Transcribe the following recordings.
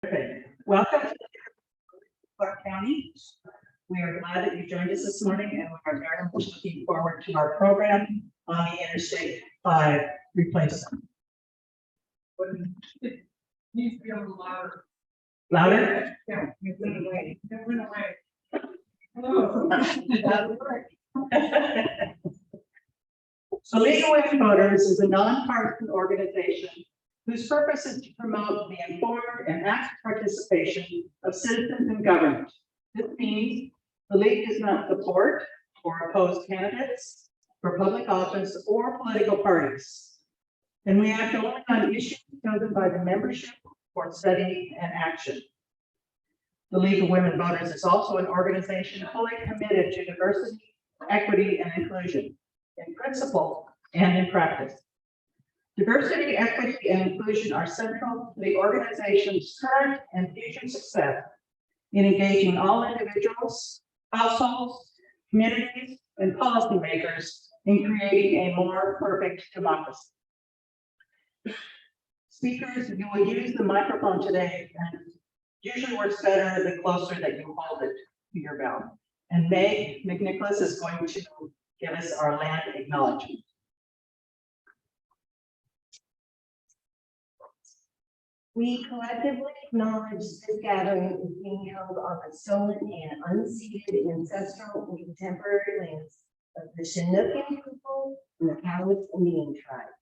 Okay. Welcome to Clark County. We are glad that you joined us this morning, and we are very much looking forward to our program on the Interstate 5 replacement. Needs to be a little louder. Louder? Yeah, you went away. You went away. Oh, that would work. So League of Women Voters is a nonpartisan organization whose purpose is to promote the informed and active participation of citizens in government. This means the League does not support or oppose candidates for public office or political parties. And we act only on issues chosen by the membership for study and action. The League of Women Voters is also an organization fully committed to diversity, equity, and inclusion in principle and in practice. Diversity, equity, and inclusion are central to the organization's current and future success in engaging all individuals, households, communities, and policymakers in creating a more perfect democracy. Speakers, you will use the microphone today, and usually works better the closer that you hold it to your mouth. And Meg McNicholas is going to give us our land acknowledgement. We collectively acknowledge this gathering is being held on the stolen and unceded ancestral and contemporary lands of the Chinookan people and the Cowichan Indian tribe.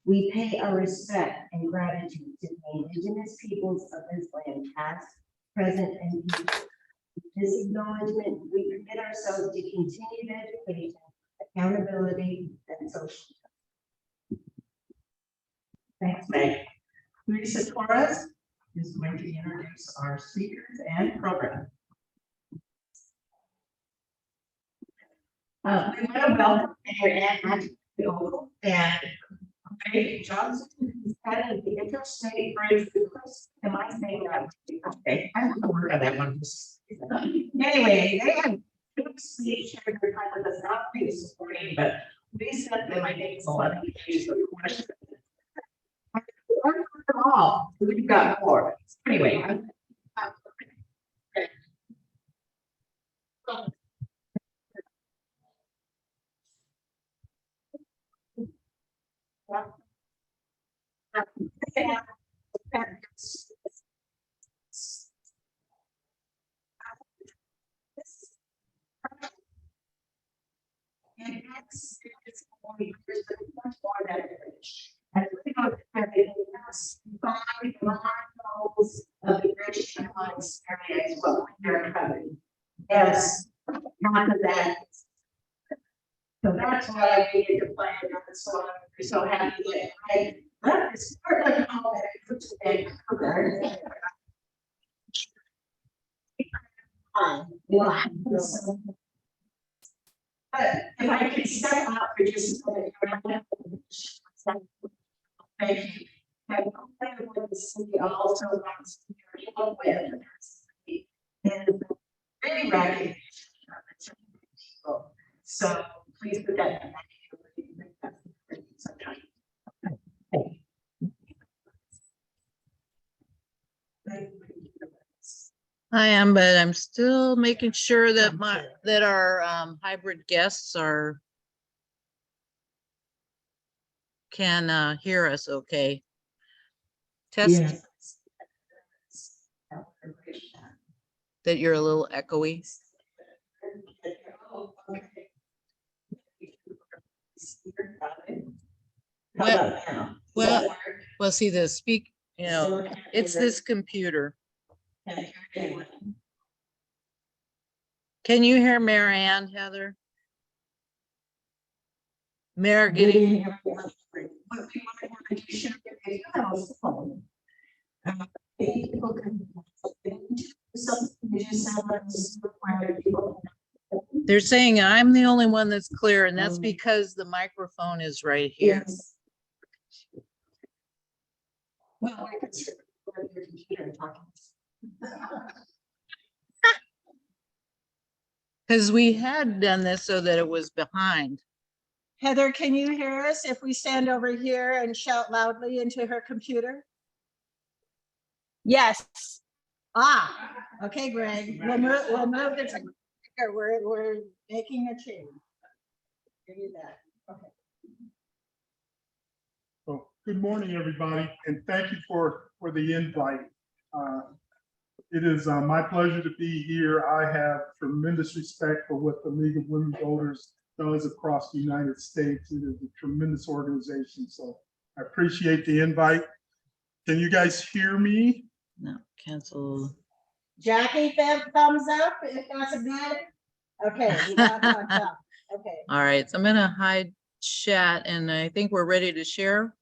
We pay our respect and gratitude to the indigenous peoples of this land, past, present, and future. With this acknowledgement, we commit ourselves to continued education, accountability, and social justice. Thanks, Meg. Lisa Torres is going to introduce our speakers and program. We want to welcome Mayor McEnerny-Ogle and Ray Johnson, who's head of the Interstate Bridge Replacement. Am I saying that? Okay, I'm going to work on that one. Anyway, they had previously shared their time with us, not pretty supporting, but we sent them, I think it's 11 pages of questions. All we've got more. Anyway, and we know that everything else, 5 miles of the British Alliance area is what they're covering. Yes, half of that. So that's why we need to plan on this one. We're so happy that I left this part of the home that I put to Vancouver. But if I can step out for just a minute, thank you. I want the city also wants to be help with and really recognition of the people. So please put that in. I am, but I'm still making sure that our hybrid guests can hear us okay. Test. Yes. That you're a little echoey. Well, see the it's this computer. Can you hear Marianne, Heather? Mayor getting. They're saying I'm the only one that's clear, and that's because the microphone is right here. Yes. Well, I could sit on your computer and talk. Because we had done this so that it was behind. Heather, can you hear us if we stand over here and shout loudly into her computer? Yes. Okay, Greg, we'll move this. We're making a change. Give you that. Okay. Well, good morning, everybody, and thank you for the invite. It is my pleasure to be here. I have tremendous respect for what the League of Women Voters does across the United States. It is a tremendous organization, so I appreciate the invite. Can you guys hear me? No, cancel. Jackie, thumbs up, if that's a good. Okay, we got thumbs up. Okay. All right, so I'm gonna hide chat and I think we're ready to share.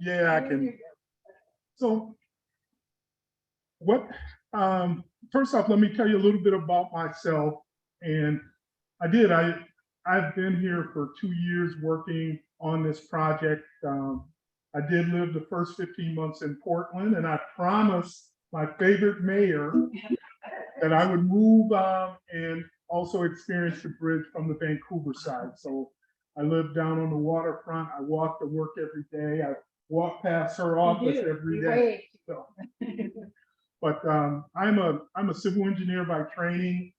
Yeah, I can. So first off, let me tell you a little bit about myself. And I've been here for 2 years working on this project. I did live the first 15 months in Portland, and I promised my favorite mayor that I would move and also experience the bridge from the Vancouver side. So I live down on the waterfront. I walk to work every day. I walk past her office every day. So, but I'm a civil engineer by training.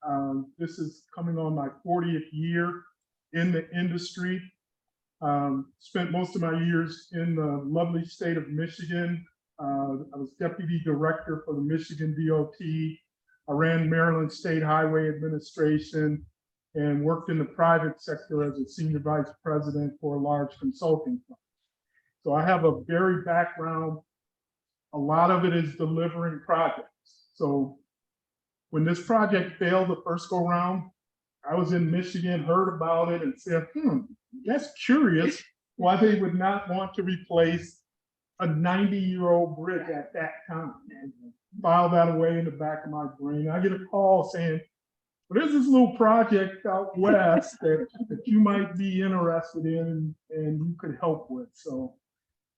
This is coming on my 40th year in the industry. Spent most of my years in the lovely state of Michigan. I was deputy director for the Michigan DOT. I ran Maryland State Highway Administration and worked in the private sector as a senior vice president for a large consulting firm. So I have a varied background. A lot of it is delivering projects. So when this project failed the first go round, I was in Michigan, heard about it and said, that's curious why they would not want to replace a 90-year-old bridge at that time. And file that away in the back of my brain. I get a call saying, well, there's this little project out west that you might be interested in and you could help with. So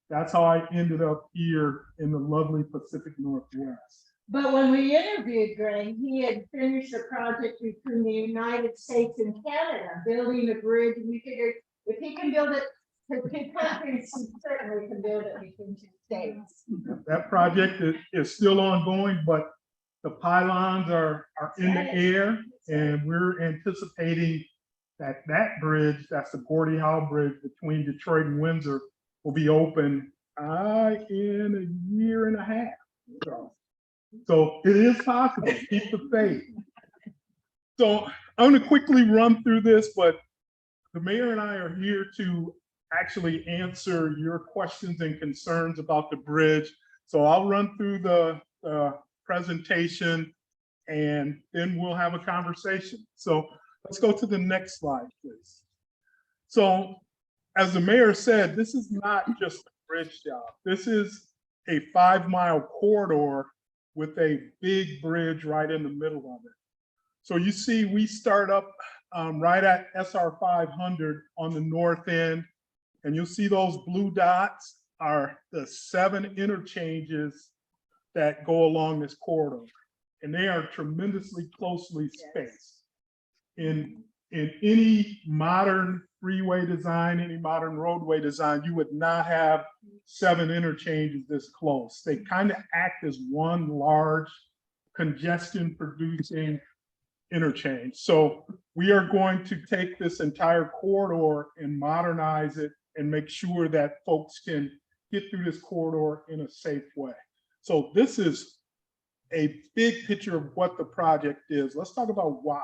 that's how I ended up here in the lovely Pacific Northwest. But when we interviewed Greg, he had finished a project between the United States and Canada, building a bridge. We figured if he can build it to two countries, he certainly can build it between two states. That project is still ongoing, but the pylons are in the air, and we're anticipating that bridge, that's the Gordie Howe Bridge between Detroit and Windsor, will be open in a year and a half. So it is possible. Keep the faith. So I'm going to quickly run through this, but the mayor and I are here to actually answer your questions and concerns about the bridge. So I'll run through the presentation and then we'll have a conversation. So let's go to the next slide, please. So as the mayor said, this is not just a bridge job. This is a 5-mile corridor with a big bridge right in the middle of it. So you see, we start up right at SR 500 on the north end, and you'll see those blue dots are the 7 interchanges that go along this corridor, and they are tremendously closely spaced. In any modern freeway design, any modern roadway design, you would not have 7 interchanges this close. They kind of act as one large congestion producing interchange. So we are going to take this entire corridor and modernize it and make sure that folks can get through this corridor in a safe way. So this is a big picture of what the project is. Let's talk about why.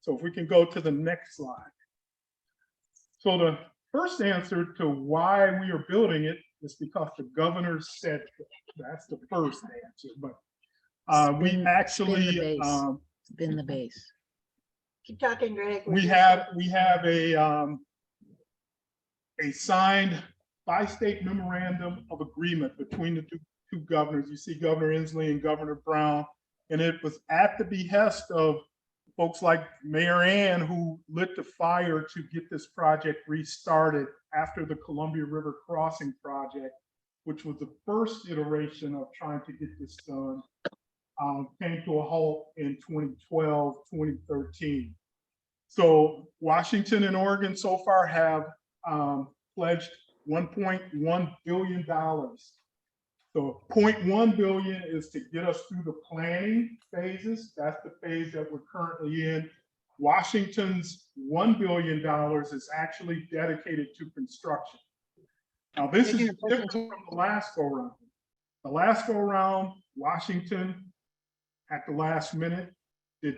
So if we can go to the next slide. So the first answer to why we are building it is because the governor said so. That's the first answer. But we actually Spin the base. Keep talking, Greg. we have a signed bi-state memorandum of agreement between the two governors. You see Governor Inslee and Governor Brown, and it was at the behest of folks like Mayor Ann, who lit the fire to get this project restarted after the Columbia River Crossing project, which was the first iteration of trying to get this done, came to a halt in 2012, 2013. So Washington and Oregon so far have pledged $1.1 billion. So 0.1 billion is to get us through the planning phases. That's the phase that we're currently in. Washington's $1 billion is actually dedicated to construction. Now, this is different from the last go round. The last go round, Washington, at the last minute, they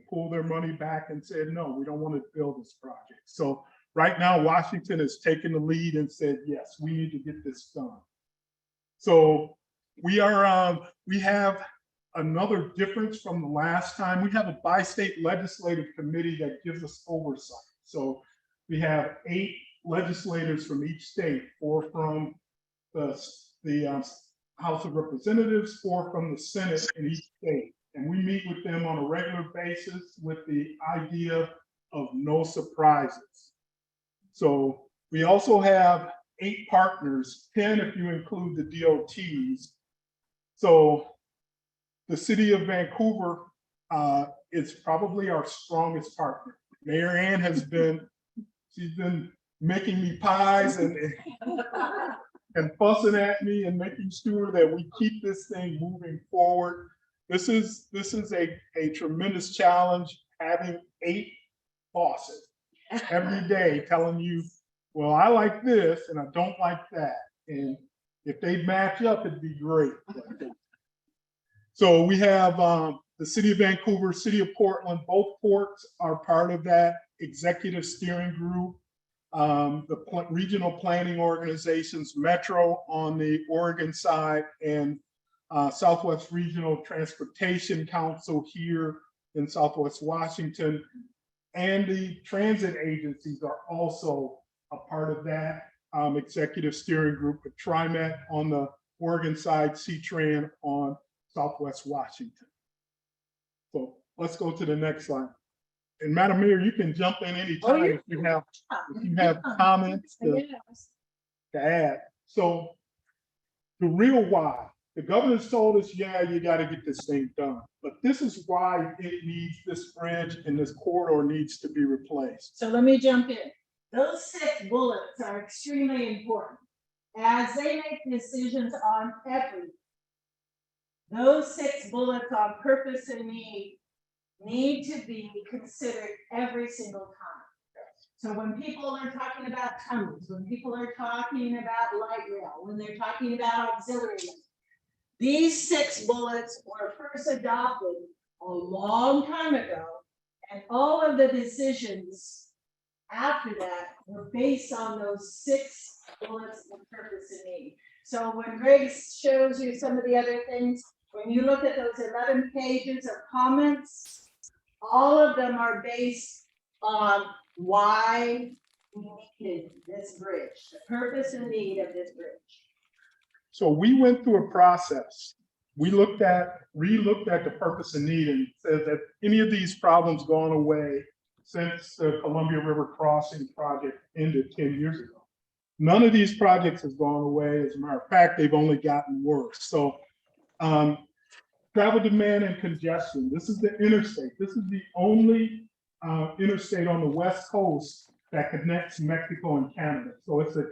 pulled their money back and said, no, we don't want to build this project. So right now, Washington has taken the lead and said, yes, we need to get this done. So we have another difference from the last time. We have a bi-state legislative committee that gives us oversight. So we have 8 legislators from each state, 4 from the House of Representatives, 4 from the Senate in each state. And we meet with them on a regular basis with the idea of no surprises. So we also have 8 partners, 10 if you include the DOTs. So the city of Vancouver is probably our strongest partner. Mayor Ann she's been making me pies and fussing at me and making sure that we keep this thing moving forward. This is a tremendous challenge, having 8 bosses every day telling you, well, I like this and I don't like that. And if they match up, it'd be great. So we have the city of Vancouver, city of Portland, both ports are part of that executive steering group. The regional planning organizations, Metro on the Oregon side, and Southwest Regional Transportation Council here in Southwest Washington, and the transit agencies are also a part of that executive steering group, with TriMet on the Oregon side, C-Tran on Southwest Washington. So let's go to the next slide. And Madam Mayor, you can jump in anytime if you have comments to add. So the real why. The governor's told us, yeah, you got to get this thing done. But this is why this bridge and this corridor needs to be replaced. So let me jump in. Those 6 bullets are extremely important. As they make decisions on everything, those 6 bullets on purpose and need to be considered every single time. So when people are talking about tunnels, when people are talking about light rail, when they're talking about auxiliary, these 6 bullets were first adopted a long time ago, and all of the decisions after that were based on those 6 bullets of purpose and need. So when Greg shows you some of the other things, when you look at those 11 pages of comments, all of them are based on why we needed this bridge, the purpose and need of this bridge. So we went through a process. We relooked at the purpose and need and said that any of these problems gone away since the Columbia River Crossing project ended 10 years ago. None of these projects has gone away. As a matter of fact, they've only gotten worse. So travel demand and congestion. This is the interstate. This is the only interstate on the West Coast that connects Mexico and Canada. So it's a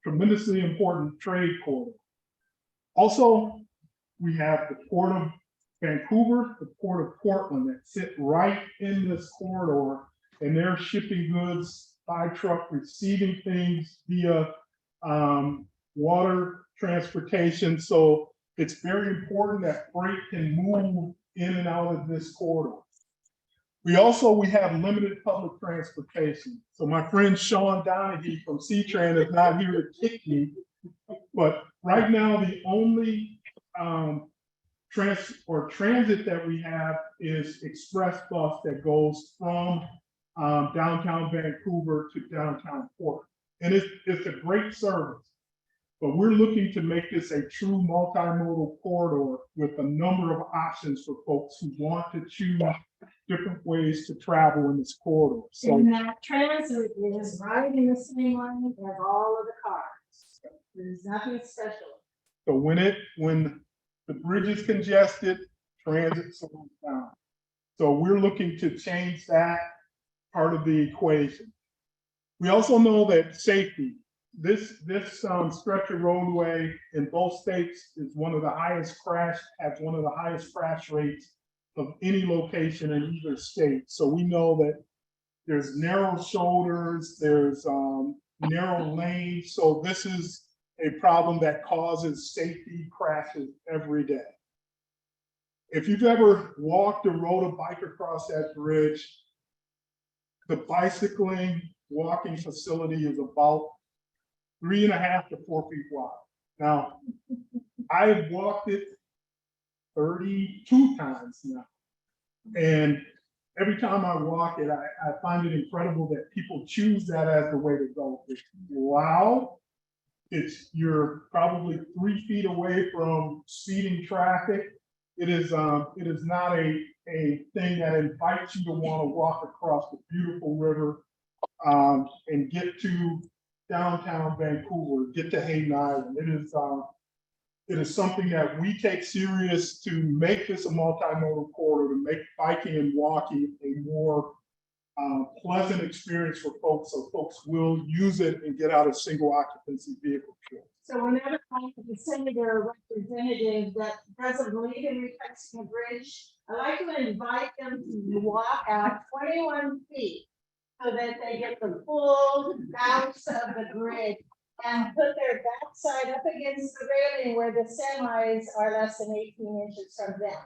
tremendously important trade corridor. Also, we have the Port of Vancouver, the Port of Portland that sit right in this corridor, and they're shipping goods by truck, receiving things via water transportation. So it's very important that freight can move in and out of this corridor. We have limited public transportation. So my friend Sean Donaghy from C-Tran is not here to kick me, but right now the only transit that we have is express bus that goes from downtown Vancouver to downtown Portland. And it's a great service, but we're looking to make this a true multimodal corridor with a number of options for folks who want to choose different ways to travel in this corridor. So, and that transit is right in the same lane as all of the cars. There's nothing special. So when the bridge is congested, transit slows down. So we're looking to change that part of the equation. We also know that safety, This stretch of roadway in both states is one of the highest crash, has one of the highest crash rates of any location in either state. So we know that there's narrow shoulders, there's narrow lanes. So this is a problem that causes safety crashes every day. If you've ever walked or rode a bike across that bridge, the bicycling walking facility is about 3.5 to 4 feet wide. Now, I've walked it 32 times now. And every time I walk it, I find it incredible that people choose that as the way to go. It's loud. You're probably 3 feet away from speeding traffic. It is not a thing that invites you to want to walk across the beautiful river and get to downtown Vancouver, get to Hayden Island. It is something that we take serious to make this a multimodal corridor, to make biking and walking a more pleasant experience for folks, so folks will use it and get out of single occupancy vehicle. So whenever I have a senator or representative that doesn't believe in replacing a bridge, I like to invite them to walk out 21 feet so that they get the full bounce of the bridge and put their backside up against the railing where the semis are less than 18 inches from them.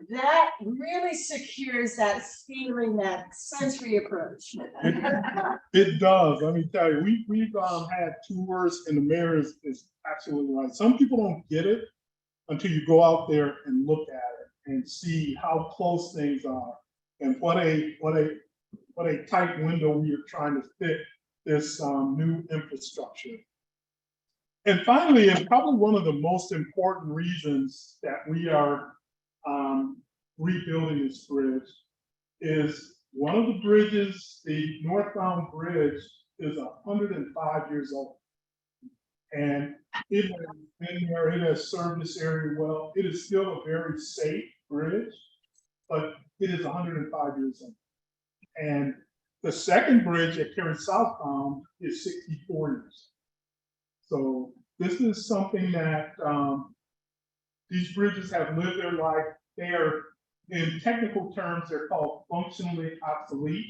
That really secures that feeling, that sensory approach. It does. Let me tell you, we've had tours, and the mayor is absolutely right. Some people don't get it until you go out there and look at it and see how close things are and what a tight window we are trying to fit this new infrastructure. And finally, and probably one of the most important reasons that we are rebuilding this bridge is one of the bridges, the northbound bridge, is 105 years old. And it has been there, it has served this area well. It is still a very safe bridge, but it is 105 years old. And the second bridge that carries southbound is 64 years. So this is something that these bridges have lived their life. They are, in technical terms, they're called functionally obsolete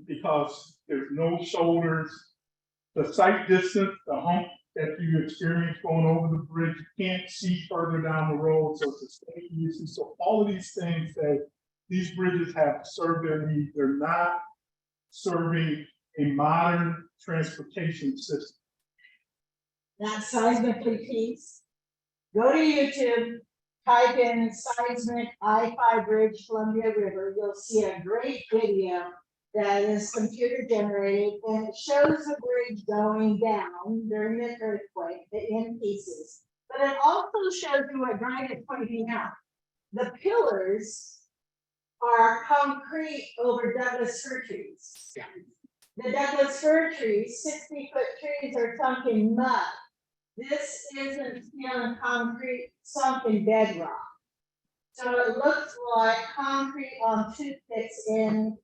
because there's no shoulders. The sight distance, the hump that you experience going over the bridge, you can't see further down the road, so it's a safety issue. So all of these things that these bridges have served their need. They're not serving a modern transportation system. That seismically piece. Go to YouTube, type in seismic I-5 bridge, Columbia River. You'll see a great video that is computer generated, and it shows the bridge going down during the earthquake, in pieces. But it also shows you what Greg is pointing out. The pillars are concrete over Douglas fir trees. Yeah. The Douglas fir trees, 60-foot trees, are sunk in mud. This isn't steel and concrete, sunk in bedrock. So it looks like concrete on toothpicks in,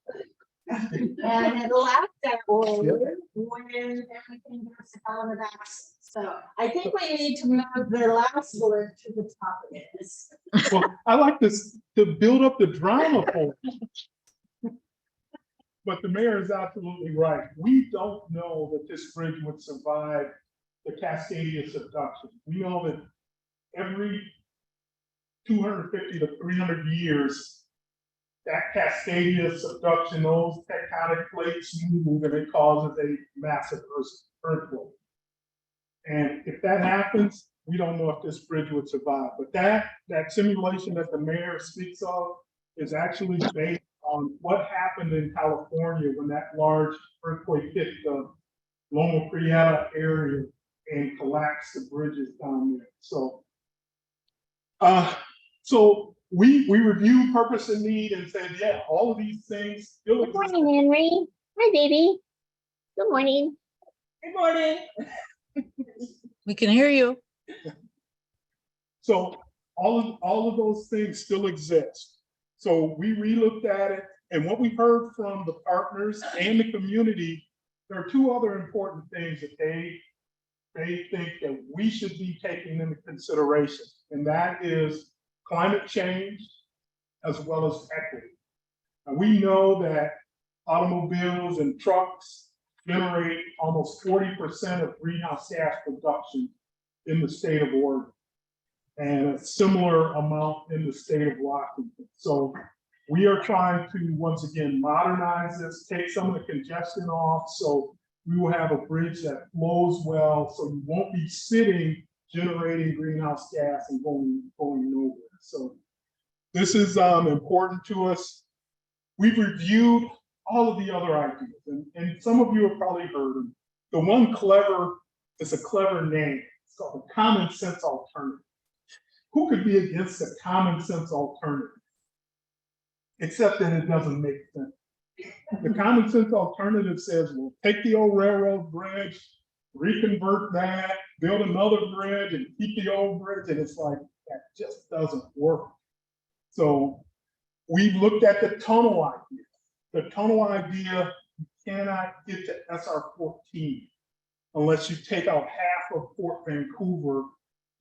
and it lasts that way when everything goes to hell in a basket. So I think we need to move the last word to the top of this. Well, I like this to build up the drama for it. But the mayor is absolutely right. We don't know that this bridge would survive the Cascadia subduction. We know that every 250 to 300 years, that Cascadia subduction, those tectonic plates move and it causes a massive earthquake. And if that happens, we don't know if this bridge would survive. But that simulation that the mayor speaks of is actually based on what happened in California when that large earthquake hit the Loma Prieta area and collapsed the bridges down there. So we reviewed purpose and need and said, yeah, all of these things still Good exist. morning, Henry. Hi, baby. Good morning. Good morning. We can hear you. So all of those things still exist. So we relooked at it, and what we heard from the partners and the community, there are two other important things that they they think that we should be taking into consideration, and that is climate change as well as equity. And we know that automobiles and trucks generate almost 40% of greenhouse gas production in the state of Oregon, and a similar amount in the state of Washington. So we are trying to, once again, modernize this, take some of the congestion off, so we will have a bridge that flows well, so you won't be sitting generating greenhouse gas and going nowhere. So this is important to us. We've reviewed all of the other ideas, and some of you have probably heard them. The one clever is a clever name. It's called a common sense alternative. Who could be against a common sense alternative? Except that it doesn't make sense. The common sense alternative says, well, take the old railroad bridge, reconvert that, build another bridge and keep the old bridge. And it's like, that just doesn't work. So we've looked at the tunnel idea. The tunnel idea, you cannot get to SR 14 unless you take out half of Fort Vancouver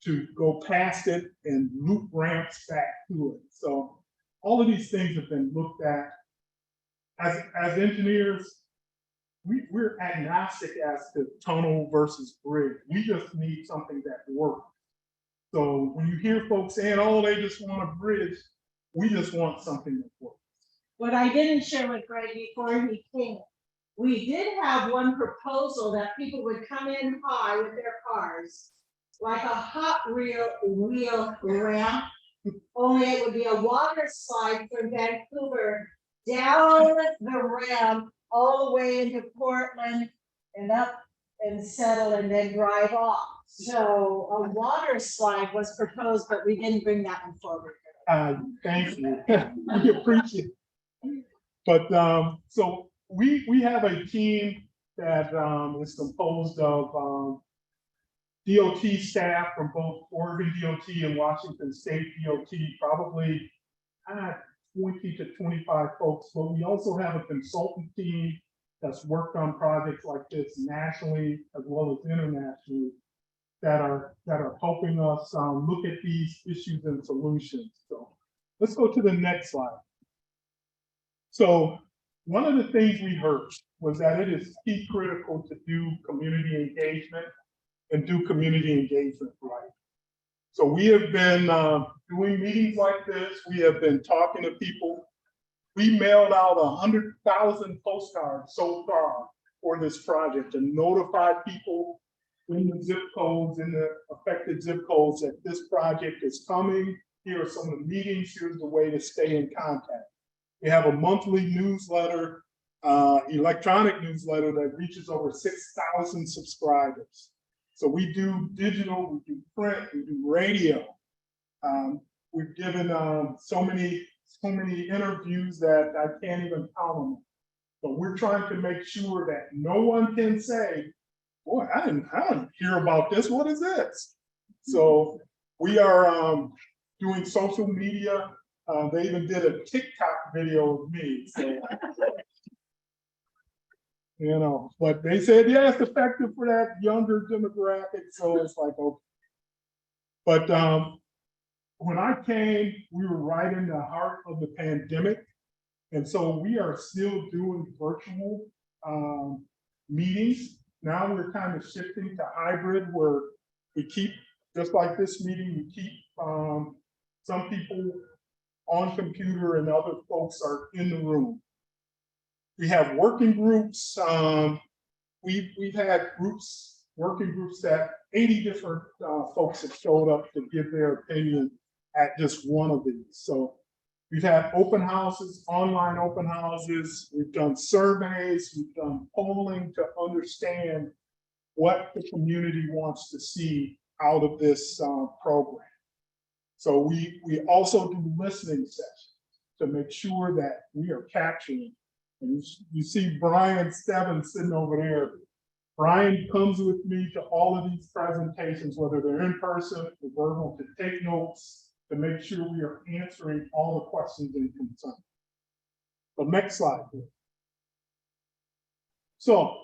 to go past it and loop ramps back to it. So all of these things have been looked at. As engineers, we're agnostic as to tunnel versus bridge. We just need something that works. So when you hear folks saying, oh, they just want a bridge, we just want something that works. What I didn't share with Greg before he came, we did have one proposal that people would come in high with their cars, like a hot wheel ramp, only it would be a water slide from Vancouver down the ramp all the way into Portland and up and settle and then drive off. So a water slide was proposed, but we didn't bring that one forward. Thank you. We appreciate it. But so we have a team that is composed of DOT staff from both Oregon DOT and Washington State DOT, probably 20 to 25 folks. But we also have a consultant team that's worked on projects like this nationally as well as internationally that are helping us look at these issues and solutions. So let's go to the next slide. So one of the things we heard was that it is key critical to do community engagement and do community engagement right. So we have been doing meetings like this. We have been talking to people. We mailed out 100,000 postcards so far for this project and notified people in the zip codes, in the affected zip codes, that this project is coming. Here are some of the meetings. Here's the way to stay in contact. We have a monthly newsletter, electronic newsletter that reaches over 6,000 subscribers. So we do digital, we do print, we do radio. We've given so many interviews that I can't even count them. But we're trying to make sure that no one can say, boy, I didn't hear about this. What is this? So we are doing social media. They even did a TikTok video of me. So, you know, but they said, yeah, it's effective for that younger demographic. So it's like, okay. But when I came, we were right in the heart of the pandemic. And so we are still doing virtual meetings. Now we're kind of shifting to hybrid, where we keep, just like this meeting, we keep some people on computer and other folks are in the room. We have working groups. We've had working groups that 80 different folks have showed up to give their opinion at just one of these. So we've had open houses, online open houses. We've done surveys. We've done polling to understand what the community wants to see out of this program. So we also do listening sessions to make sure that we are capturing. And you see Brian Stebbins sitting over there. Brian comes with me to all of these presentations, whether they're in person or verbal, to take notes, to make sure we are answering all the questions and concerns. The next slide, please. So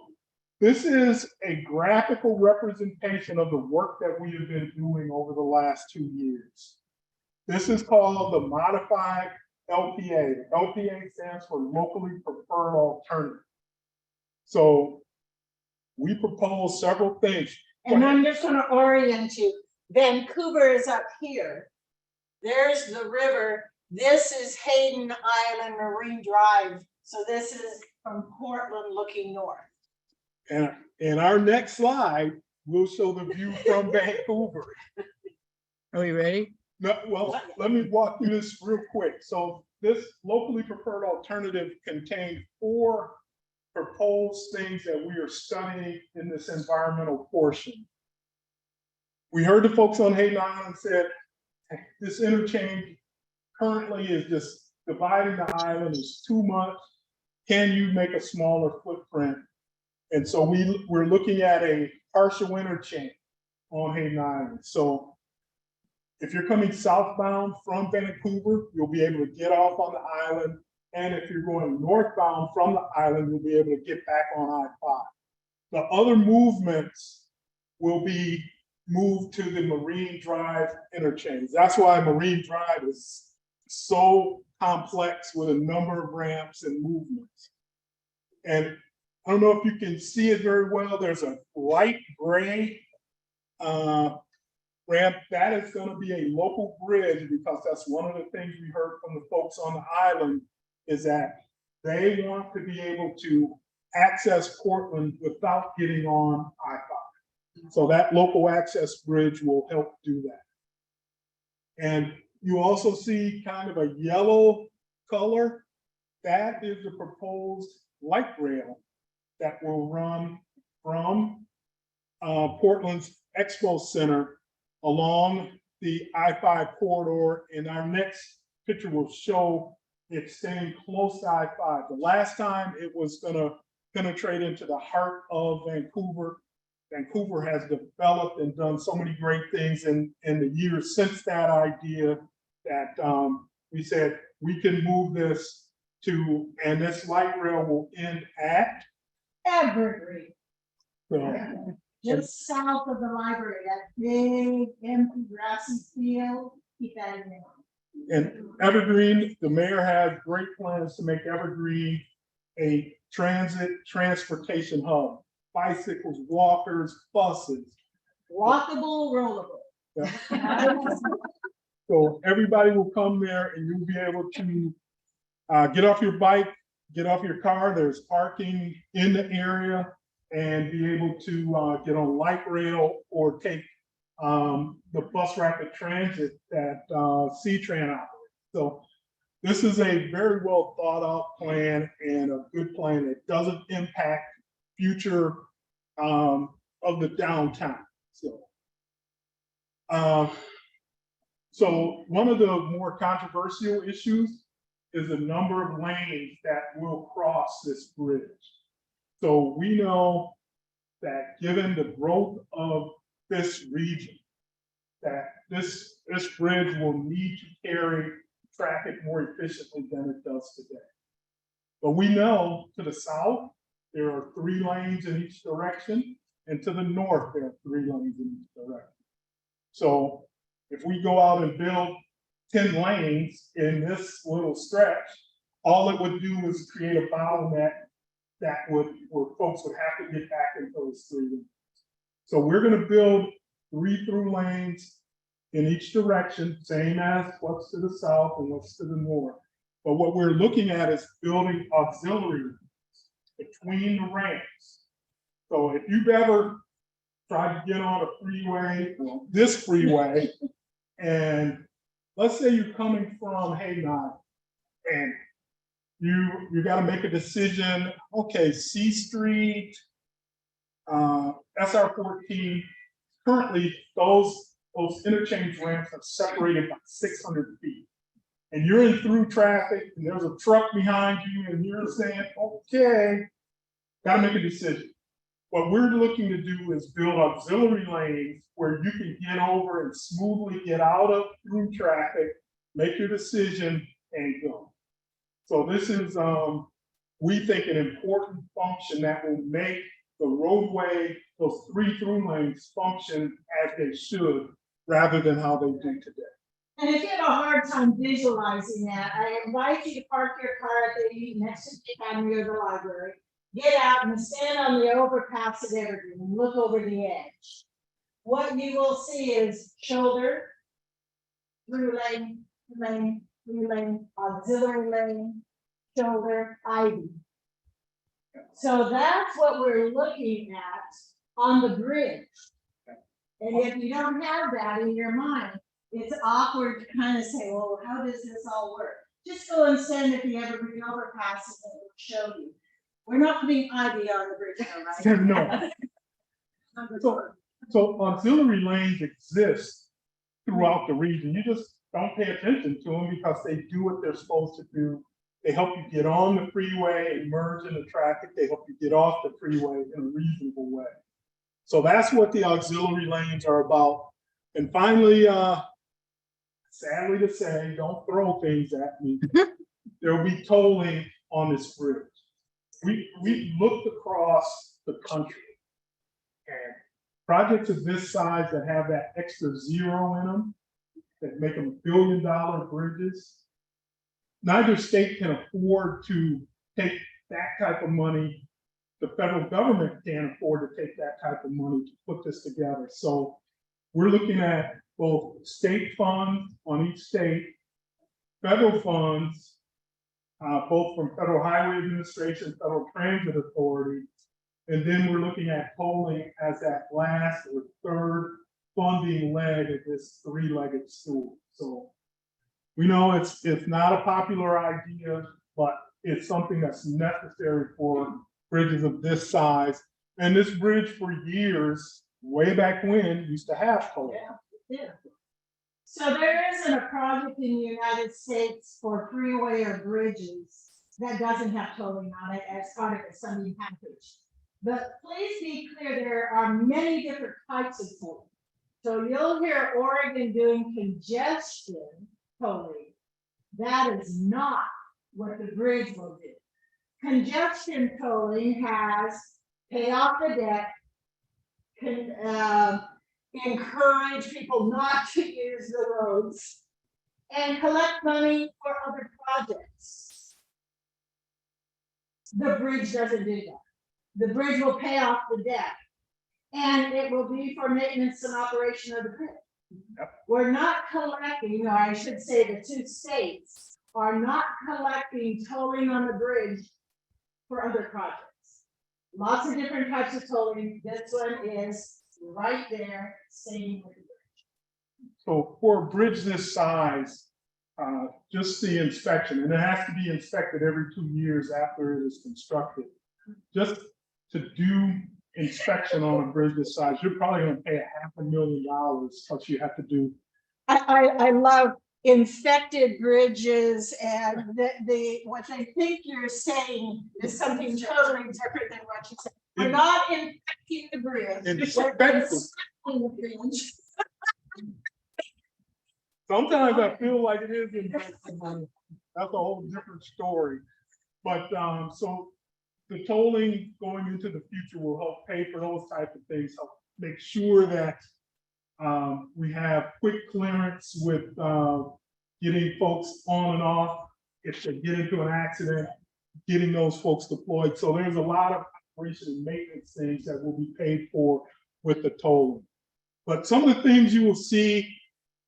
This is a graphical representation of the work that we have been doing over the last 2 years. This is called the modified LPA. LPA stands for locally preferred alternative. So we propose several things. And I'm just gonna orient you. Vancouver is up here. There's the river. This is Hayden Island Marine Drive. So this is from Portland looking north. And in our next slide, we'll show the view from Vancouver. Are we ready? No, well, let me walk through this real quick. So this locally preferred alternative contains 4 proposed things that we are studying in this environmental portion. We heard the folks on Hayden Island said, this interchange currently is just dividing the island is too much. Can you make a smaller footprint? And so we're looking at a partial interchange on Hayden Island. So if you're coming southbound from Vancouver, you'll be able to get off on the island. And if you're going northbound from the island, you'll be able to get back on I-5. The other movements will be moved to the Marine Drive interchange. That's why Marine Drive is so complex with a number of ramps and movements. And I don't know if you can see it very well. There's a light gray ramp. That is going to be a local bridge, because that's one of the things we heard from the folks on the island, is that they want to be able to access Portland without getting on I-5. So that local access bridge will help do that. And you also see kind of a yellow color. That is the proposed light rail that will run from Portland's Expo Center along the I-5 corridor. And our next picture will show it staying close to I-5. The last time it was gonna penetrate into the heart of Vancouver. Vancouver has developed and done so many great things in the years since that idea that we said we can move this to, and this light rail will end at Evergreen, so, just south of the library, that big empty grassy field, keep that in mind. and Evergreen, the mayor has great plans to make Evergreen a transportation hub. Bicycles, walkers, buses. Walkable, rollable. So everybody will come there and you'll be able to get off your bike, get off your car. There's parking in the area, and be able to get on light rail or take the bus rapid transit that C-Tran operates. So this is a very well thought out plan, and a good plan that doesn't impact future of the downtown. So one of the more controversial issues is the number of lanes that will cross this bridge. So we know that given the growth of this region, that this bridge will need to carry traffic more efficiently than it does today. But we know to the south, there are 3 lanes in each direction, and to the north, there are 3 lanes in each direction. So if we go out and build 10 lanes in this little stretch, all it would do is create a bottleneck where folks would have to get back into those 3 lanes. So we're going to build 3 through lanes in each direction, same as what's to the south and what's to the north. But what we're looking at is building auxiliary lanes between the ramps. So if you've ever tried to get on a freeway, well, this freeway, and let's say you're coming from Hayden Island, and you got to make a decision. Okay, C Street, SR 14. Currently, those interchange ramps are separated by 600 feet, and you're in through traffic, and there's a truck behind you, and you're saying, okay, got to make a decision. What we're looking to do is build auxiliary lanes where you can get over and smoothly get out of through traffic, make your decision, and go. So this is, we think, an important function that will make the roadway, those 3 through lanes function as they should, rather than how they do today. And if you have a hard time visualizing that, I invite you to park your car at the next to the academy or the library. Get out and stand on the overpass at Evergreen and look over the edge. What you will see is shoulder, through lane, lane, through lane, auxiliary lane, shoulder, ivy. So that's what we're looking at on the bridge. And if you don't have that in your mind, it's awkward to kind of say, well, how does this all work? Just go and stand at the Evergreen overpass and it will show you. We're not putting ivy on the bridge now, right? No. So auxiliary lanes exist throughout the region. You just don't pay attention to them because they do what they're supposed to do. They help you get on the freeway and merge into traffic. They help you get off the freeway in a reasonable way. So that's what the auxiliary lanes are about. And finally, sadly to say, don't throw things at me. There will be tolling on this bridge. We looked across the country, and projects of this size that have that extra zero in them, that make them $1 billion bridges, neither state can afford to take that type of money. The federal government can't afford to take that type of money to put this together. So we're looking at both state funds on each state, federal funds, both from Federal Highway Administration, Federal Transit Authority, and then we're looking at tolling as that last or third funding leg of this 3-legged stool. So we know it's not a popular idea, but it's something that's necessary for bridges of this size. And this bridge for years, way back when, used to have tolling. Yeah. So there isn't a project in the United States for freeway or bridges that doesn't have tolling on it as part of the funding package. But please be clear, there are many different types of tolling. So you'll hear Oregon doing congestion tolling. That is not what the bridge will do. Congestion tolling has pay off the debt, encourage people not to use the roads, and collect money for other projects. The bridge doesn't do that. The bridge will pay off the debt, and it will be for maintenance and operation of the bridge. Yep. We're not collecting, or I should say the 2 states are not collecting tolling on the bridge for other projects. Lots of different types of tolling. This one is right there, staying with the bridge. So for a bridge this size, just the inspection, and it has to be inspected every 2 years after it is constructed. Just to do inspection on a bridge this size, you're probably going to pay $500,000 plus you have to do. I love infected bridges, and what they think you're saying is something totally different than what you said. We're not infecting the bridge. We're inspecting the bridge. Sometimes I feel like it is infected, but that's a whole different story. But so the tolling going into the future will help pay for those types of things, help make sure that we have quick clearance with getting folks on and off if they get into an accident, getting those folks deployed. So there's a lot of operation and maintenance things that will be paid for with the tolling. But some of the things you will see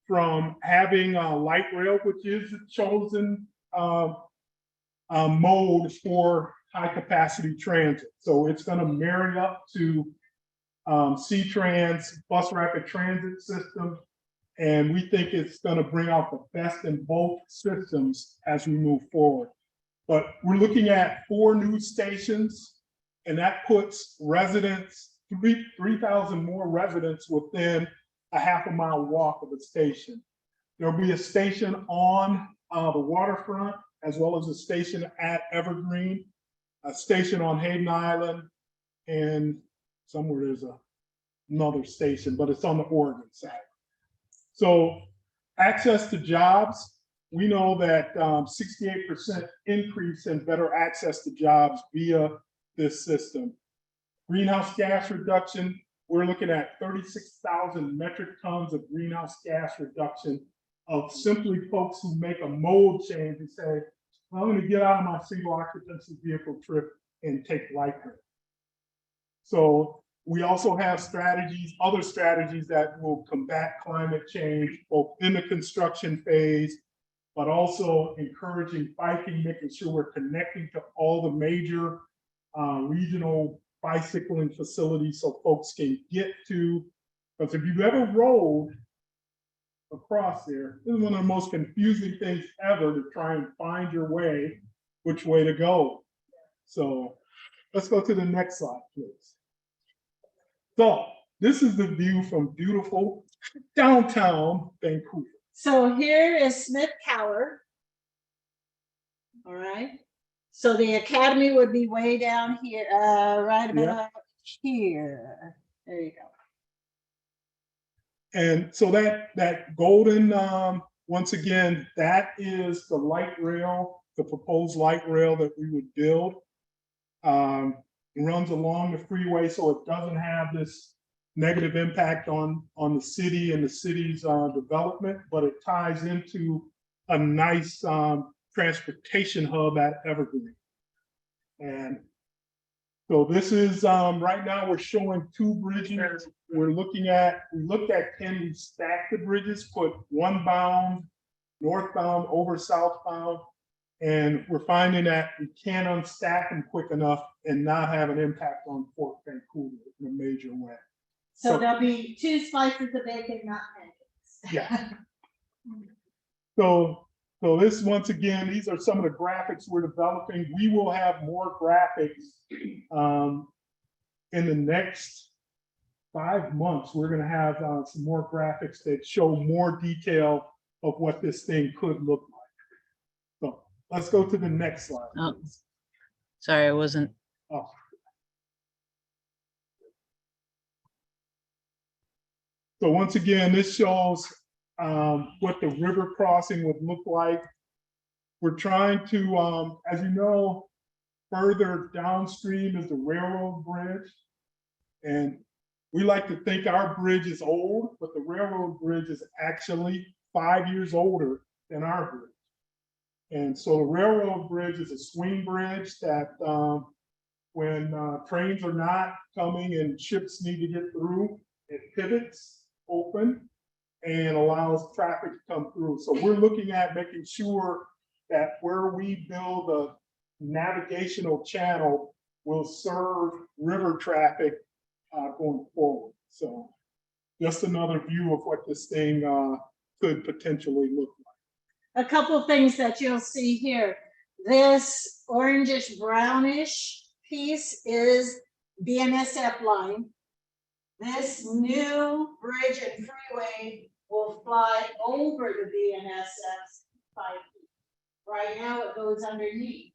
from having light rail, which is the chosen mode for high capacity transit. So it's going to marry up to C-Trans bus rapid transit system. And we think it's going to bring out the best in both systems as we move forward. But we're looking at 4 new stations, and that puts residents, 3,000 more residents within a half-a-mile walk of a station. There'll be a station on the waterfront, as well as a station at Evergreen, a station on Hayden Island, and somewhere there's another station, but it's on the Oregon side. So access to jobs, we know that 68% increase in better access to jobs via this system. Greenhouse gas reduction, we're looking at 36,000 metric tons of greenhouse gas reduction of simply folks who make a mode change and say, I'm going to get out of my single occupancy vehicle trip and take light rail. So we also have strategies, other strategies that will combat climate change, both in the construction phase, but also encouraging biking, making sure we're connecting to all the major regional bicycling facilities so folks can get to, because if you've ever rode across there, this is one of the most confusing things ever to try and find your way, which way to go. So let's go to the next slide, please. So this is the view from beautiful downtown Vancouver. So here is Smith Tower. All right. So the academy would be way down here, right about here. There you go. And so that golden, once again, that is the light rail, the proposed light rail that we would build. It runs along the freeway, so it doesn't have this negative impact on the city and the city's development, but it ties into a nice transportation hub at Evergreen. And so this is, right now we're showing 2 bridges. We looked at can we stack the bridges, put one bound, northbound over southbound, and we're finding that we can't unstack them quick enough and not have an impact on Fort Vancouver in a major way. So there'll be 2 slices of bacon, not pancakes. Yeah. So this, once again, these are some of the graphics we're developing. We will have more graphics in the next 5 months. We're going to have some more graphics that show more detail of what this thing could look like. So let's go to the next slide. Oh, sorry, I wasn't. Oh. So once again, this shows what the river crossing would look like. We're trying to, as you know, further downstream is the railroad bridge. And we like to think our bridge is old, but the railroad bridge is actually 5 years older than our bridge. And so the railroad bridge is a swing bridge that when trains are not coming and ships need to get through, it pivots open and allows traffic to come through. So we're looking at making sure that where we build a navigational channel will serve river traffic going forward. So just another view of what this thing could potentially look like. A couple things that you'll see here. This orangish brownish piece is BNSF line. This new bridge and freeway will fly over the BNSF 5 feet. Right now it goes underneath.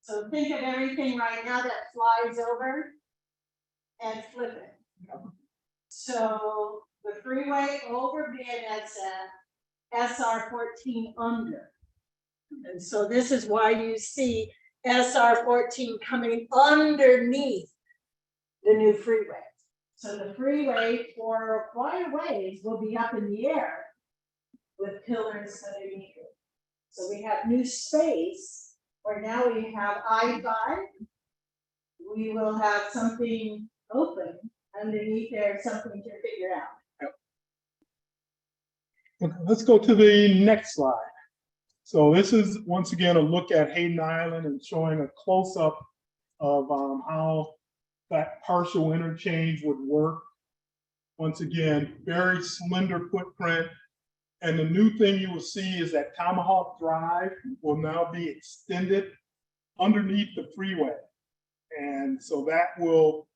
So think of everything right now that flies over and flip it. So the freeway over BNSF, SR 14 under. And so this is why you see SR 14 coming underneath the new freeway. So the freeway for quite a ways will be up in the air with pillars underneath it. So we have new space where now we have I-5. We will have something open underneath there, something to figure out. Okay, let's go to the next slide. So this is once again a look at Hayden Island and showing a close-up of how that partial interchange would work. Once again, very slender footprint. And the new thing you will see is that Tomahawk Drive will now be extended underneath the freeway. And so that will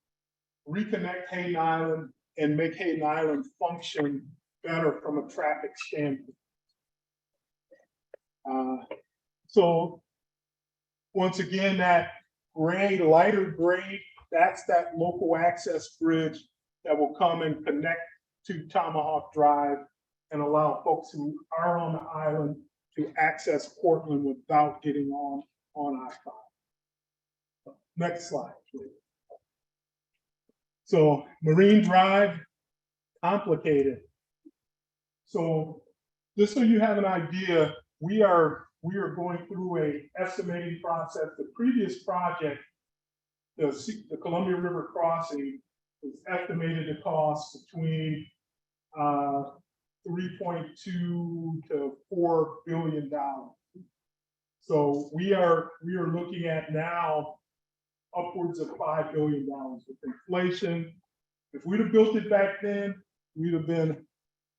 reconnect Hayden Island and make Hayden Island function better from a traffic standpoint. So once again, that gray, lighter gray, that's that local access bridge that will come and connect to Tomahawk Drive and allow folks who are on the island to access Portland without getting on I-5. Next slide, please. So Marine Drive, complicated. So just so you have an idea, we are going through a estimating process. The previous project, the Columbia River crossing, was estimated to cost between 3.2 to $4 billion. So we are looking at now upwards of $5 billion with inflation. If we'd have built it back then, we'd have been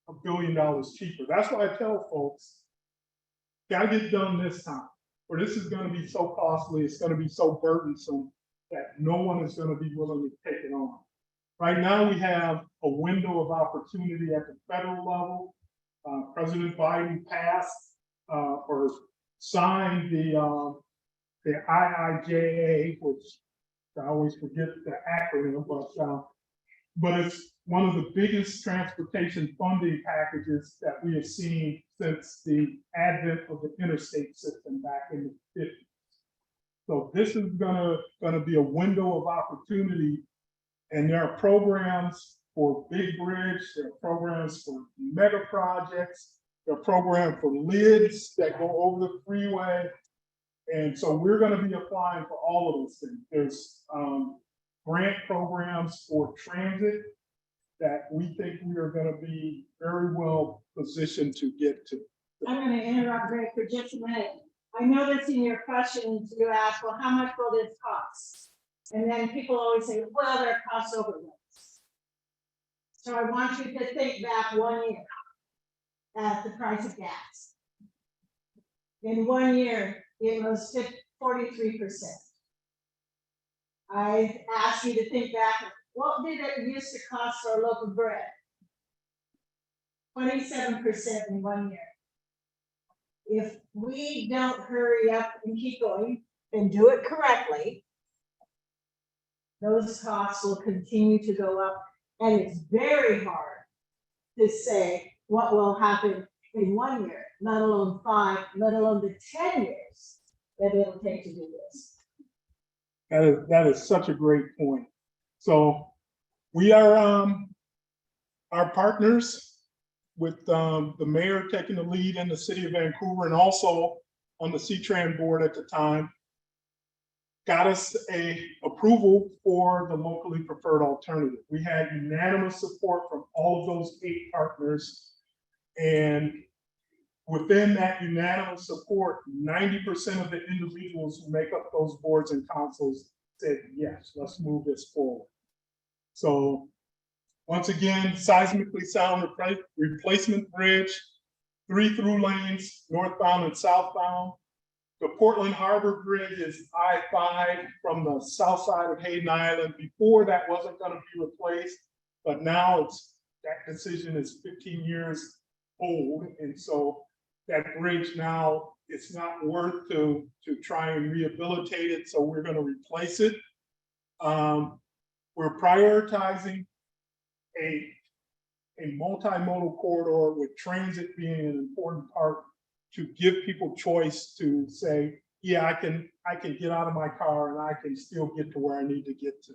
$1 billion cheaper. That's why I tell folks, gotta get done this time, or this is gonna be so costly, it's gonna be so burdensome that no one is gonna be willing to take it on. Right now, we have a window of opportunity at the federal level. President Biden passed or signed the IIJA, which I always forget the acronym, but it's one of the biggest transportation funding packages that we have seen since the advent of the interstate system back in the 50s. So this is gonna be a window of opportunity, and there are programs for Big Bridge, there are programs for mega projects, there are programs for lids that go over the freeway. And so we're gonna be applying for all of those things. There's grant programs for transit that we think we are gonna be very well positioned to get to. I'm gonna interrupt Greg for just a minute. I noticed in your questions, you asked, well, how much will this cost? And then people always say, well, there are cost overruns. So I want you to think back 1 year at the price of gas. In 1 year, it was 43%. I asked you to think back, what did it used to cost for a loaf of bread? 27% in 1 year. If we don't hurry up and keep going and do it correctly, those costs will continue to go up. And it's very hard to say what will happen in 1 year, let alone 5, let alone the 10 years that it'll take to do this. That is such a great point. So we are our partners with the mayor taking the lead in the city of Vancouver, and also on the C-Tran board at the time, got us a approval for the locally preferred alternative. We had unanimous support from all of those 8 partners, and within that unanimous support, 90% of the individuals who make up those boards and councils said, yes, let's move this forward. So once again, seismically sound replacement bridge, 3 through lanes, northbound and southbound. The Portland Harbor Bridge is I-5 from the south side of Hayden Island. Before, that wasn't going to be replaced, but now that decision is 15 years old, and so that bridge now, it's not worth to try and rehabilitate it, so we're going to replace it. We're prioritizing a multimodal corridor, with transit being an important part, to give people choice to say, yeah, I can get out of my car and I can still get to where I need to get to.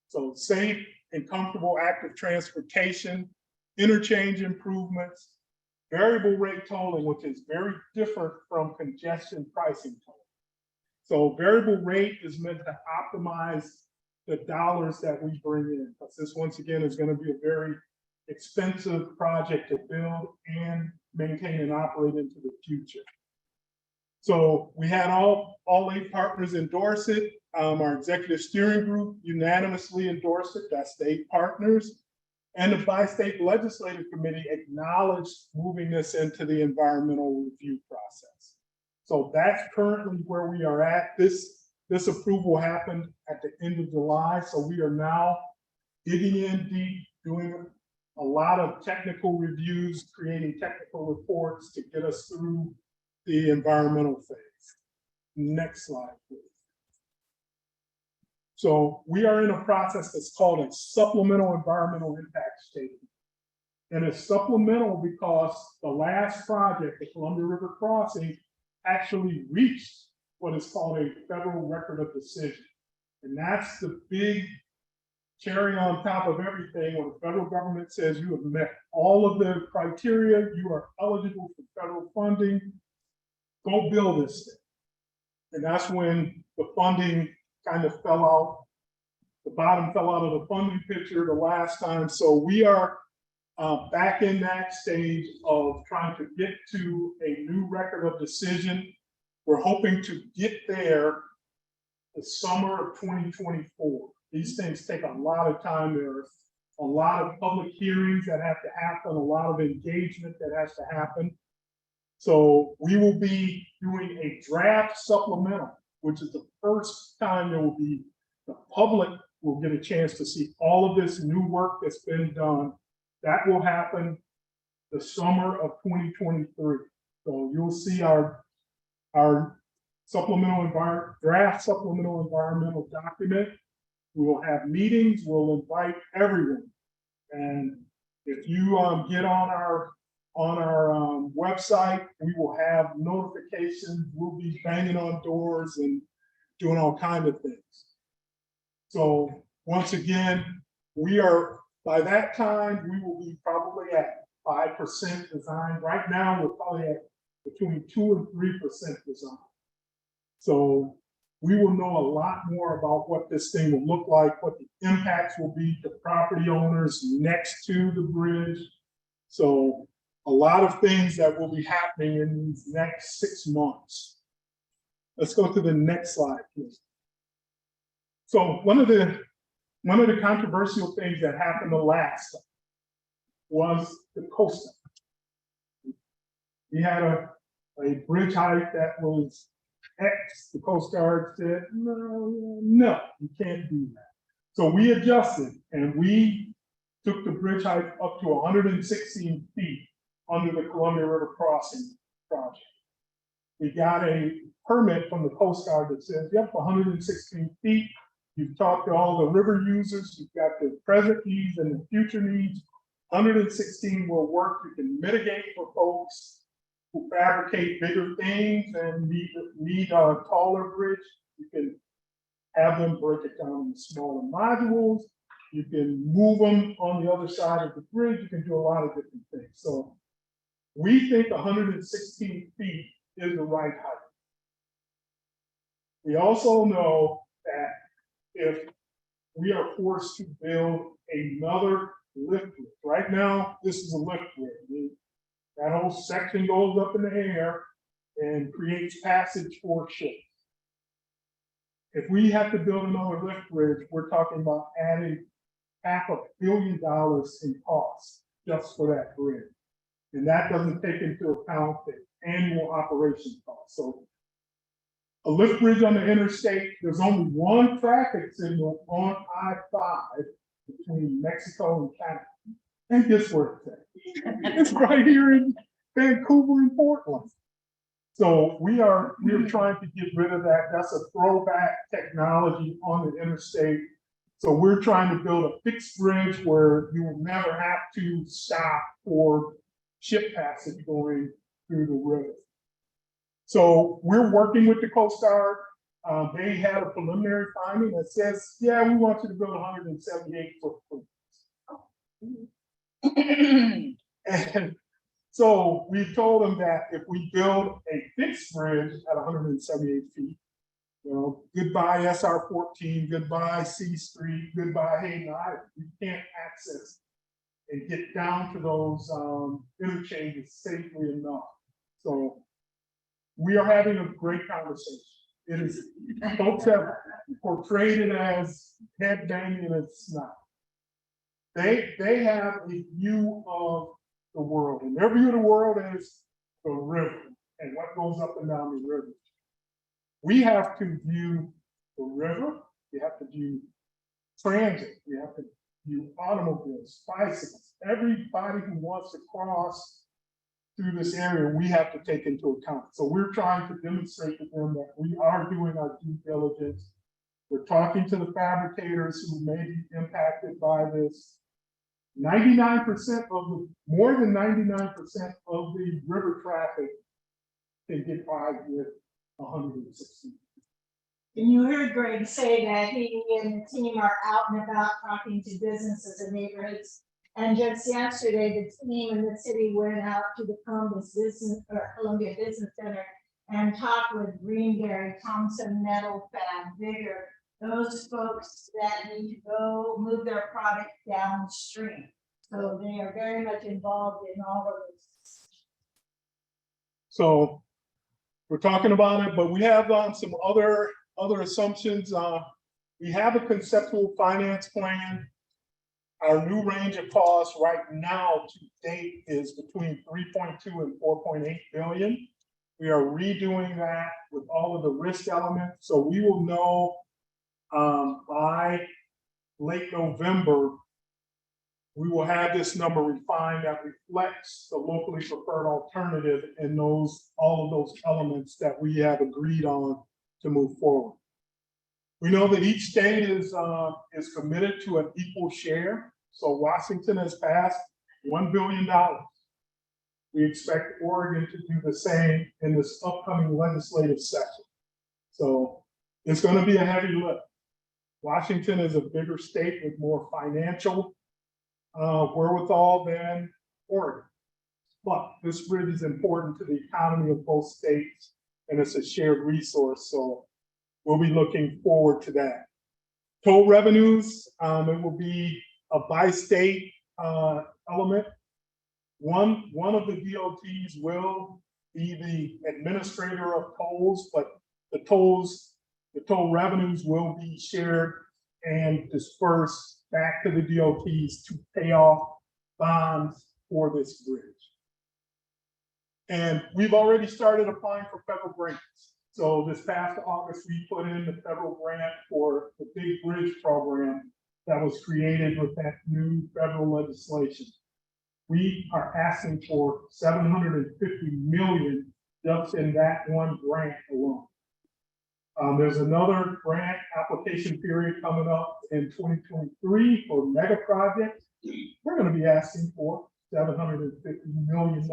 So safe and comfortable active transportation, interchange improvements, variable rate tolling, which is very different from congestion pricing tolling. So variable rate is meant to optimize the dollars that we bring in, because this, once again, is going to be a very expensive project to build and maintain and operate into the future. So we had all 8 partners endorse it. Our executive steering group unanimously endorsed it. That's the 8 partners. And the bi-state legislative committee acknowledged moving this into the environmental review process. So that's currently where we are at. This approval happened at the end of July. So we are now digging in deep, doing a lot of technical reviews, creating technical reports to get us through the environmental phase. Next slide, please. So we are in a process that's called a supplemental environmental impact statement. And it's supplemental because the last project, the Columbia River Crossing, actually reached what is called a federal record of decision. And that's the big cherry on top of everything, when the federal government says you have met all of the criteria, you are eligible for federal funding, go build this thing. And that's when the funding kind of fell out. The bottom fell out of the funding picture the last time. So we are back in that stage of trying to get to a new record of decision. We're hoping to get there the summer of 2024. These things take a lot of time. There's a lot of public hearings that have to happen, a lot of engagement that has to happen. So we will be doing a draft supplemental, which is the first time there will be, the public will get a chance to see all of this new work that's been done. That will happen the summer of 2023. So you'll see our draft supplemental environmental document. We will have meetings, we'll invite everyone. And if you get on our website, we will have notifications, we'll be banging on doors and doing all kinds of things. So once again, by that time, we will be probably at 5% design. Right now, we're probably at between 2 and 3% design. So we will know a lot more about what this thing will look like, what the impacts will be to property owners next to the bridge. So a lot of things that will be happening in these next 6 months. Let's go to the next slide, please. So one of the controversial things that happened the last time was the coastal. We had a bridge height that was X. The Coast Guard said, no, you can't do that. So we adjusted and we took the bridge height up to 116 feet under the Columbia River Crossing project. We got a permit from the Coast Guard that says, yep, 116 feet. You've talked to all the river users, you've got the present needs and the future needs. 116 will work. You can mitigate for folks who fabricate bigger things and need a taller bridge. You can have them break it down into smaller modules. You can move them on the other side of the bridge. You can do a lot of different things. So we think 116 feet is the right height. We also know that if we are forced to build another lift bridge, right now, this is a lift bridge. That whole section goes up in the air and creates passage for ships. If we have to build another lift bridge, we're talking about adding $500 million in costs just for that bridge. And that doesn't take into account the annual operation costs. So a lift bridge on the interstate, there's only one traffic signal on I-5 between Mexico and Canada. And guess where it's at? It's right here in Vancouver and Portland. So we are trying to get rid of that. That's a throwback technology on the interstate. So we're trying to build a fixed bridge where you will never have to stop for ship passage going through the river. So we're working with the Coast Guard. They had a preliminary finding that says, yeah, we want you to build 178-foot bridge. And so we told them that if we build a fixed bridge at 178 feet, you know, goodbye SR-14, goodbye C Street, goodbye Hayden Island. We can't access and get down to those interchanges safely enough. So we are having a great conversation. It is, folks have portrayed it as headbanging and it's not. They have a view of the world, and their view of the world is the river and what goes up and down the river. We have to view the river, we have to view transit, we have to view automobiles, bicycles, everybody who wants to cross through this area, we have to take into account. So we're trying to demonstrate to them that we are doing our due diligence. We're talking to the fabricators who may be impacted by this. 99% more than 99% of the river traffic can get by with 160. And you heard Greg say that he and the team are out and about talking to businesses and neighborhoods. And just yesterday, the team in the city went out to the Columbia Business Center and talked with Greenberry, Thompson Metal Fab, Vigor, those folks that need to go move their product downstream. So they are very much involved in all of this. So we're talking about it, but we have some other assumptions. We have a conceptual finance plan. Our new range of costs right now to date is between 3.2 and 4.8 billion. We are redoing that with all of the risk elements. So we will know by late November, we will have this number refined that reflects the locally preferred alternative and all of those elements that we have agreed on to move forward. We know that each state is committed to an equal share. So Washington has passed $1 billion. We expect Oregon to do the same in this upcoming legislative session. So it's going to be a heavy lift. Washington is a bigger state with more financial wherewithal than Oregon. But this bridge is important to the economy of both states, and it's a shared resource. So we'll be looking forward to that. Toll revenues, it will be a by-state element. One of the DOTs will be the administrator of tolls, but the toll revenues will be shared and dispersed back to the DOTs to pay off bonds for this bridge. And we've already started applying for federal grants. So this past August, we put in the federal grant for the Big Bridge program that was created with that new federal legislation. We are asking for $750 million just in that one grant alone. There's another grant application period coming up in 2023 for mega projects. We're going to be asking for $750 million.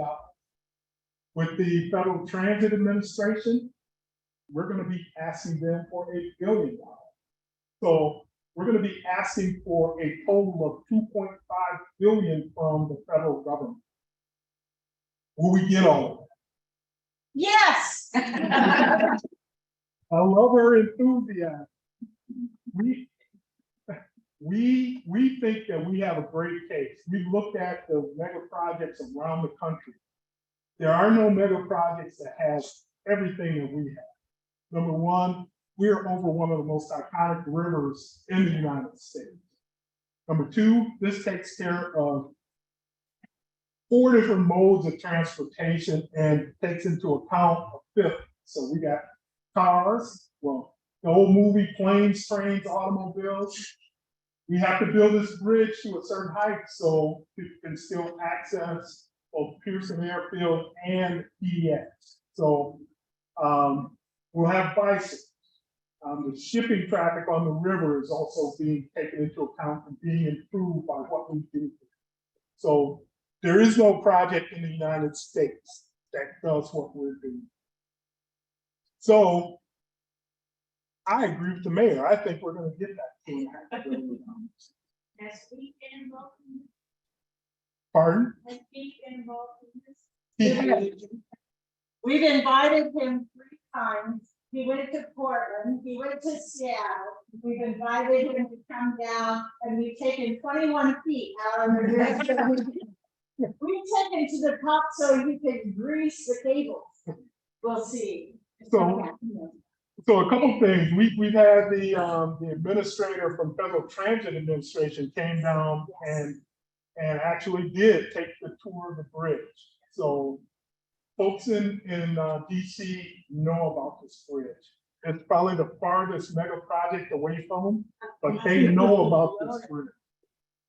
With the Federal Transit Administration, we're going to be asking them for $1 billion. So we're going to be asking for a total of $2.5 billion from the federal government. Will we get all of that? Yes. I love her enthusiasm. We think that we have a great case. We've looked at the mega projects around the country. There are no mega projects that have everything that we have. Number one, we're over one of the most iconic rivers in the United States. Number two, this takes care of 4 different modes of transportation and takes into account a 5th. So we got cars, well, the old movie Planes, Trains, Automobiles. We have to build this bridge to a certain height so people can still access both Pearson Airfield and PDX. So we'll have bicycles. The shipping traffic on the river is also being taken into account and being improved by what we do. So there is no project in the United States that does what we're doing. So I agree with the mayor. I think we're going to get that $2.5 billion. Has he been involved in this? Pardon? Has he been involved in this? We've invited him 3 times. He went to Portland, he went to Seattle. We've invited him to come down, and we've taken 21 feet out of the river. We've taken to the top so he could grease the cables. We'll see. So a couple things. We've had the administrator from Federal Transit Administration came down and actually did take the tour of the bridge. So folks in DC know about this bridge. It's probably the farthest mega project away from them, but they know about this bridge.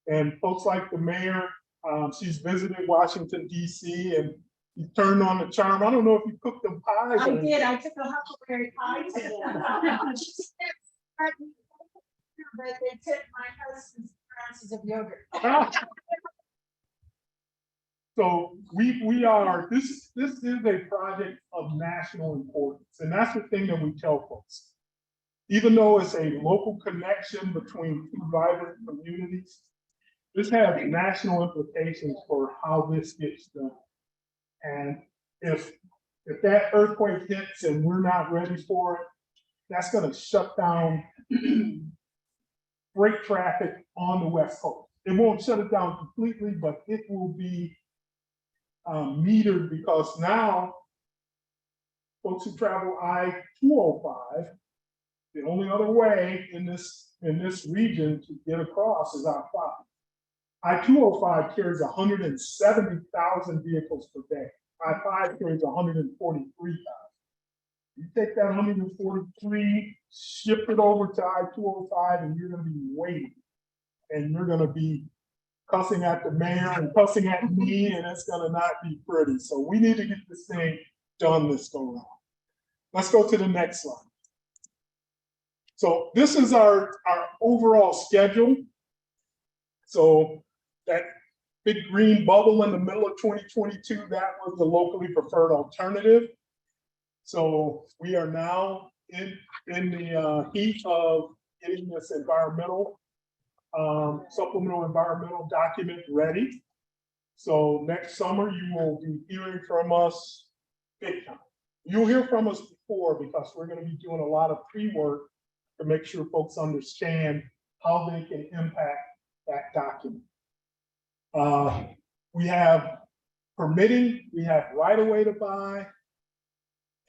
And folks like the mayor, she's visited Washington, DC, and you turned on the charm. I don't know if you cooked them pies. I did. I took a huckleberry pie to them. But they took my husband's ounces of yogurt. So we are, this is a project of national importance. And that's the thing that we tell folks. even though it's a local connection between two vibrant communities, this has national implications for how this gets done. And if that earthquake hits and we're not ready for it, that's going to shut down freight traffic on the West Coast. It won't shut it down completely, but it will be metered, because now folks who travel I-205, the only other way in this region to get across is I-5. I-205 carries 170,000 vehicles per day. I-5 carries 143,000. You take that 143, shift it over to I-205, and you're going to be waiting. And you're going to be cussing at the mayor and cussing at me, and it's going to not be pretty. So we need to get this thing done this go around. Let's go to the next slide. So this is our overall schedule. So that big green bubble in the middle of 2022, that was the locally preferred alternative. So we are now in the heat of getting this environmental, supplemental environmental document ready. So next summer, you will be hearing from us big time. You'll hear from us before, because we're going to be doing a lot of pre-work to make sure folks understand how they can impact that document. We have permitting, we have right-of-way to buy.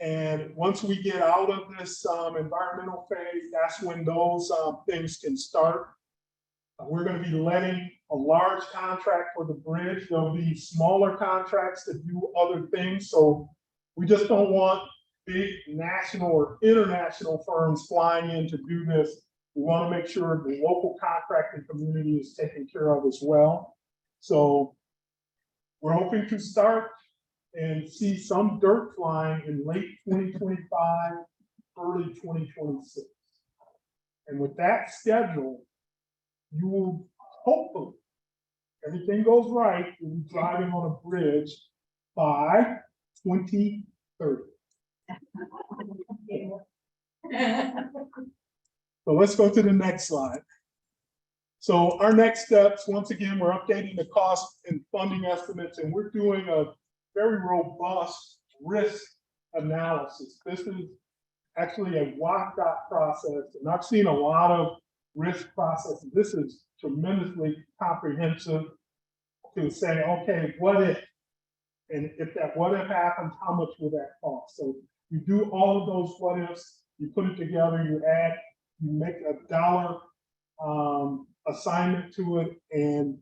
And once we get out of this environmental phase, that's when those things can start. We're going to be letting a large contract for the bridge. There'll be smaller contracts to do other things. So we just don't want big national or international firms flying in to do this. We want to make sure the local contracting community is taken care of as well. So we're hoping to start and see some dirt flying in late 2025, early 2026. And with that schedule, you will hopefully, everything goes right, you'll be driving on a bridge by 2030. So let's go to the next slide. So our next steps, once again, we're updating the cost and funding estimates, and we're doing a very robust risk analysis. This is actually a WACDOT process, and I've seen a lot of risk processes. This is tremendously comprehensive to say, okay, what if? And if that what if happens, how much will that cost? So you do all of those what ifs, you put it together, you add, you make a dollar assignment to it, and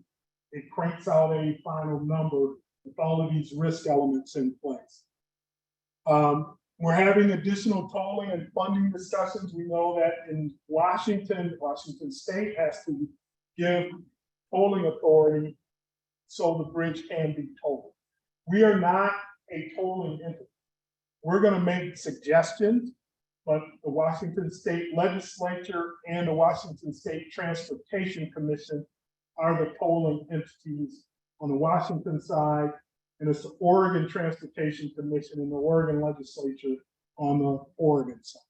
it cranks out a final number with all of these risk elements in place. We're having additional tolling and funding discussions. We know that in Washington State has to give tolling authority so the bridge can be tolled. We are not a tolling entity. We're going to make suggestions, but the Washington State Legislature and the Washington State Transportation Commission are the tolling entities on the Washington side, and it's the Oregon Transportation Commission and the Oregon Legislature on the Oregon side.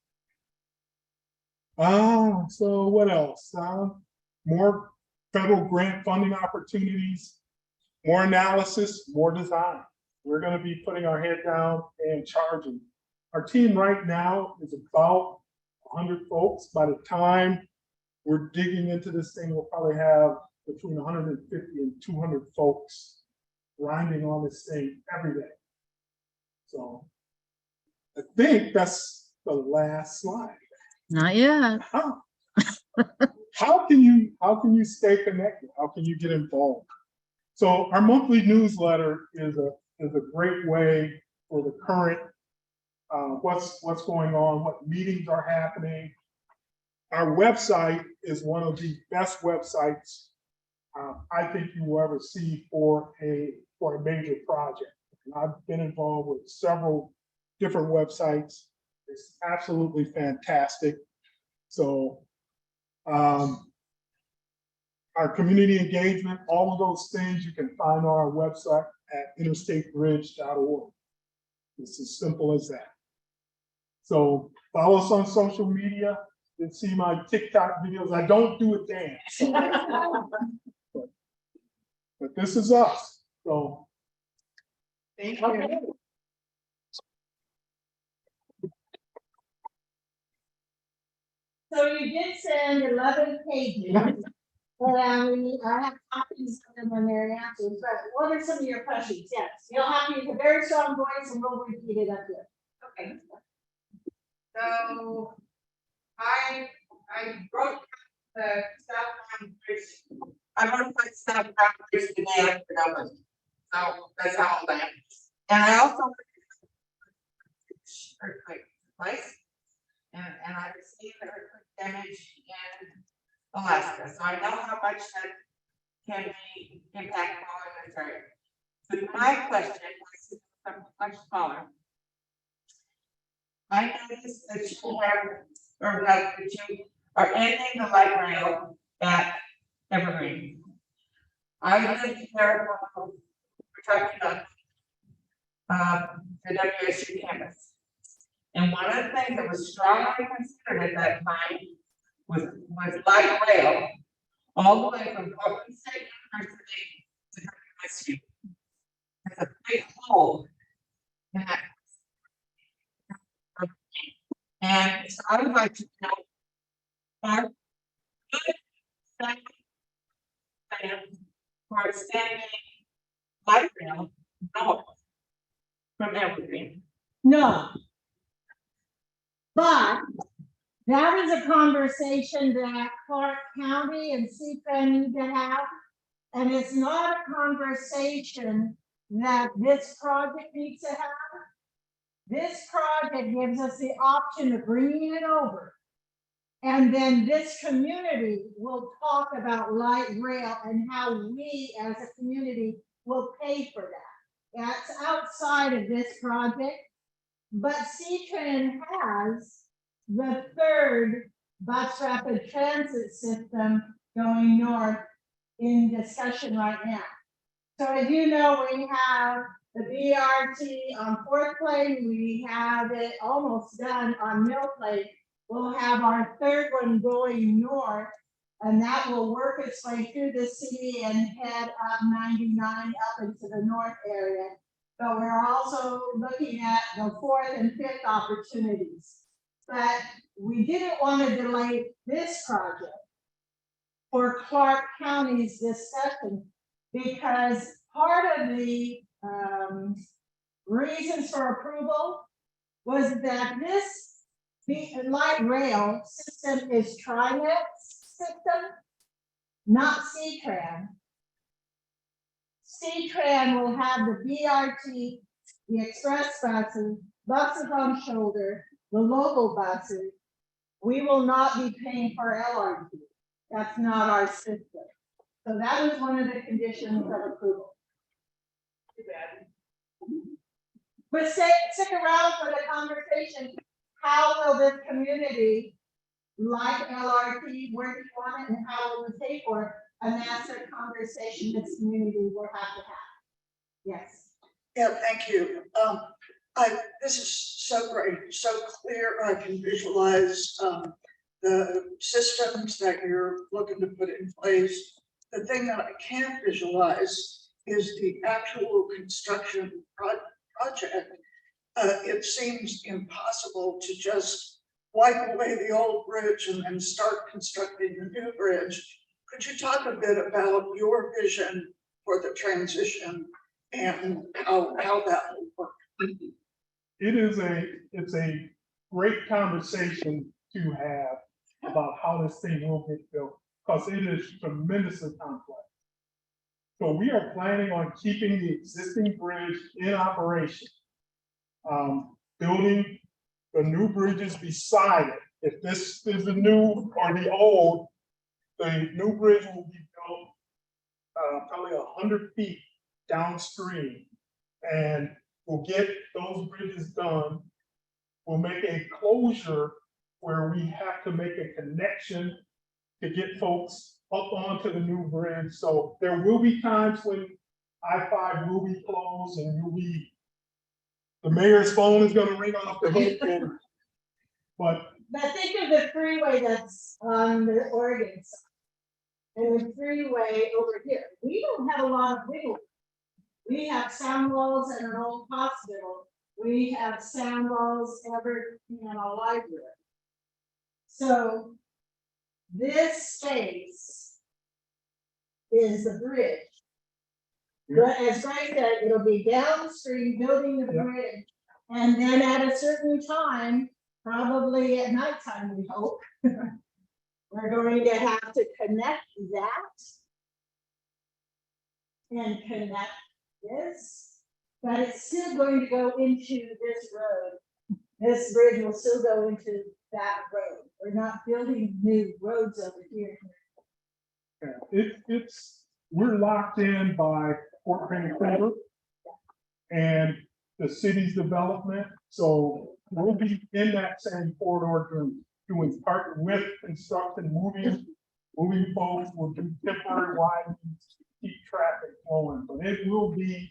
So what else? More federal grant funding opportunities, more analysis, more design. We're going to be putting our head down and charging. Our team right now is about 100 folks. By the time we're digging into this thing, we'll probably have between 150 and 200 folks grinding on this thing every day. So I think that's the last slide. Not yet. How can you stay connected? How can you get involved? So our monthly newsletter is a great way for the current what's going on, what meetings are happening. Our website is one of the best websites I think you will ever see for a major project. And I've been involved with several different websites. It's absolutely fantastic. So our community engagement, all of those things you can find on our website at interstatebridge.org. It's as simple as that. So follow us on social media. and see my TikTok videos. I don't do a dance. But this is us, so. Thank you. So you did send 11 pages. And I have copies of them when they're answered, but what are some of your questions? Yes, you'll have to use a very strong voice and we'll repeat it up here. Okay. So I wrote the southbound bridge. I wrote my southbound bridge the day after November. So that's how old I am. And I also earthquake place. And I received the earthquake damage in Alaska. So I know how much that can be impactful in this area. So my question was much smaller. I noticed that you have, or that you are ending the light rail at Evergreen. I lived there, we're talking about the WSU campus. And one of the things that was strongly considered at that time was light rail all the way from Oakland State University to WSU. There's a big hole in that. And so I would like to know, are good plan for extending light rail north from Evergreen? No. But that is a conversation that Clark County and CFRN need to have. And it's not a conversation that this project needs to have. This project gives us the option of bringing it over. And then this community will talk about light rail and how we as a community will pay for that. That's outside of this project. But CTRAN has the third bus rapid transit system going north in discussion right now. So as you know, we have the BRT on Fourth Lane, we have it almost done on Mill Lane. We'll have our third one going north, and that will work its way through the city and head up 99 up into the north area. But we're also looking at the fourth and fifth opportunities. But we didn't want to delay this project for Clark County's discussion because part of the reasons for approval was that this light rail system is TriNet's system, not CTRAN. CTRAN will have the BRT, the express buses on shoulder, the local buses. We will not be paying for LRT. That's not our system. So that was one of the conditions of approval. Too bad. But stick around for the conversation. How will this community like LRT, where do you want it, and how will we pay for it? And that's a conversation this community will have to have. Yes. Yeah, thank you. This is so great, so clear. I can visualize the systems that you're looking to put in place. The thing that I can't visualize is the actual construction project. It seems impossible to just wipe away the old bridge and then start constructing the new bridge. Could you talk a bit about your vision for the transition and how that will work? It's a great conversation to have about how this thing will get built, because it is tremendously complex. So we are planning on keeping the existing bridge in operation, building the new bridges beside it. If this is the new or the old, the new bridge will be built probably 100 feet downstream, and we'll get those bridges done. We'll make a closure where we have to make a connection to get folks up onto the new bridge. So there will be times when I-5 will be closed and the mayor's phone is going to ring off the hook. But But think of the freeway that's on the Oregon side. And the freeway over here, we don't have a lot of wiggle. We have sound walls and an old hospital. We have sound walls ever in a library. So this space is the bridge. But as Greg said, it'll be downstream building the Yeah. bridge. And then at a certain time, probably at nighttime, we hope, we're going to have to connect that and connect this, but it's still going to go into this road. This bridge will still go into that road. We're not building new roads over here. Yeah, we're locked in by Fort Vancouver and the city's development. So we'll be in that same corridor doing part with construction, moving folks, we'll do temporary widening, keep traffic flowing, but it will be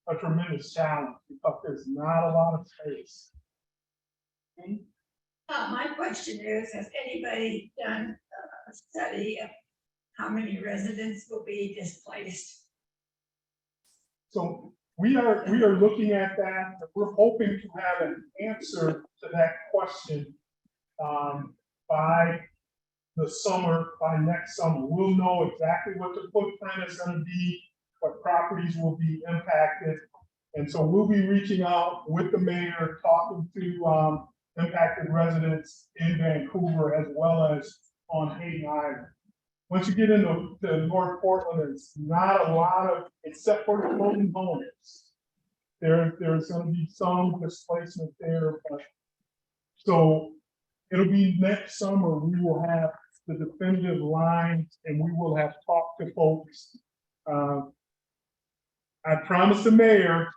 a tremendous challenge because there's not a lot of space. My question is, has anybody done a study of how many residents will be displaced? So we are looking at that. We're hoping to have an answer to that question by the summer, by next summer. We'll know exactly what the footprint is going to be, what properties will be impacted. And so we'll be reaching out with the mayor, talking to impacted residents in Vancouver as well as on Hayden Island. Once you get into North Portland, there's not a lot of, except for the floating homes. There's going to be some displacement there, but so it'll be next summer. We will have the definitive lines, and we will have talked to folks. I promised the mayor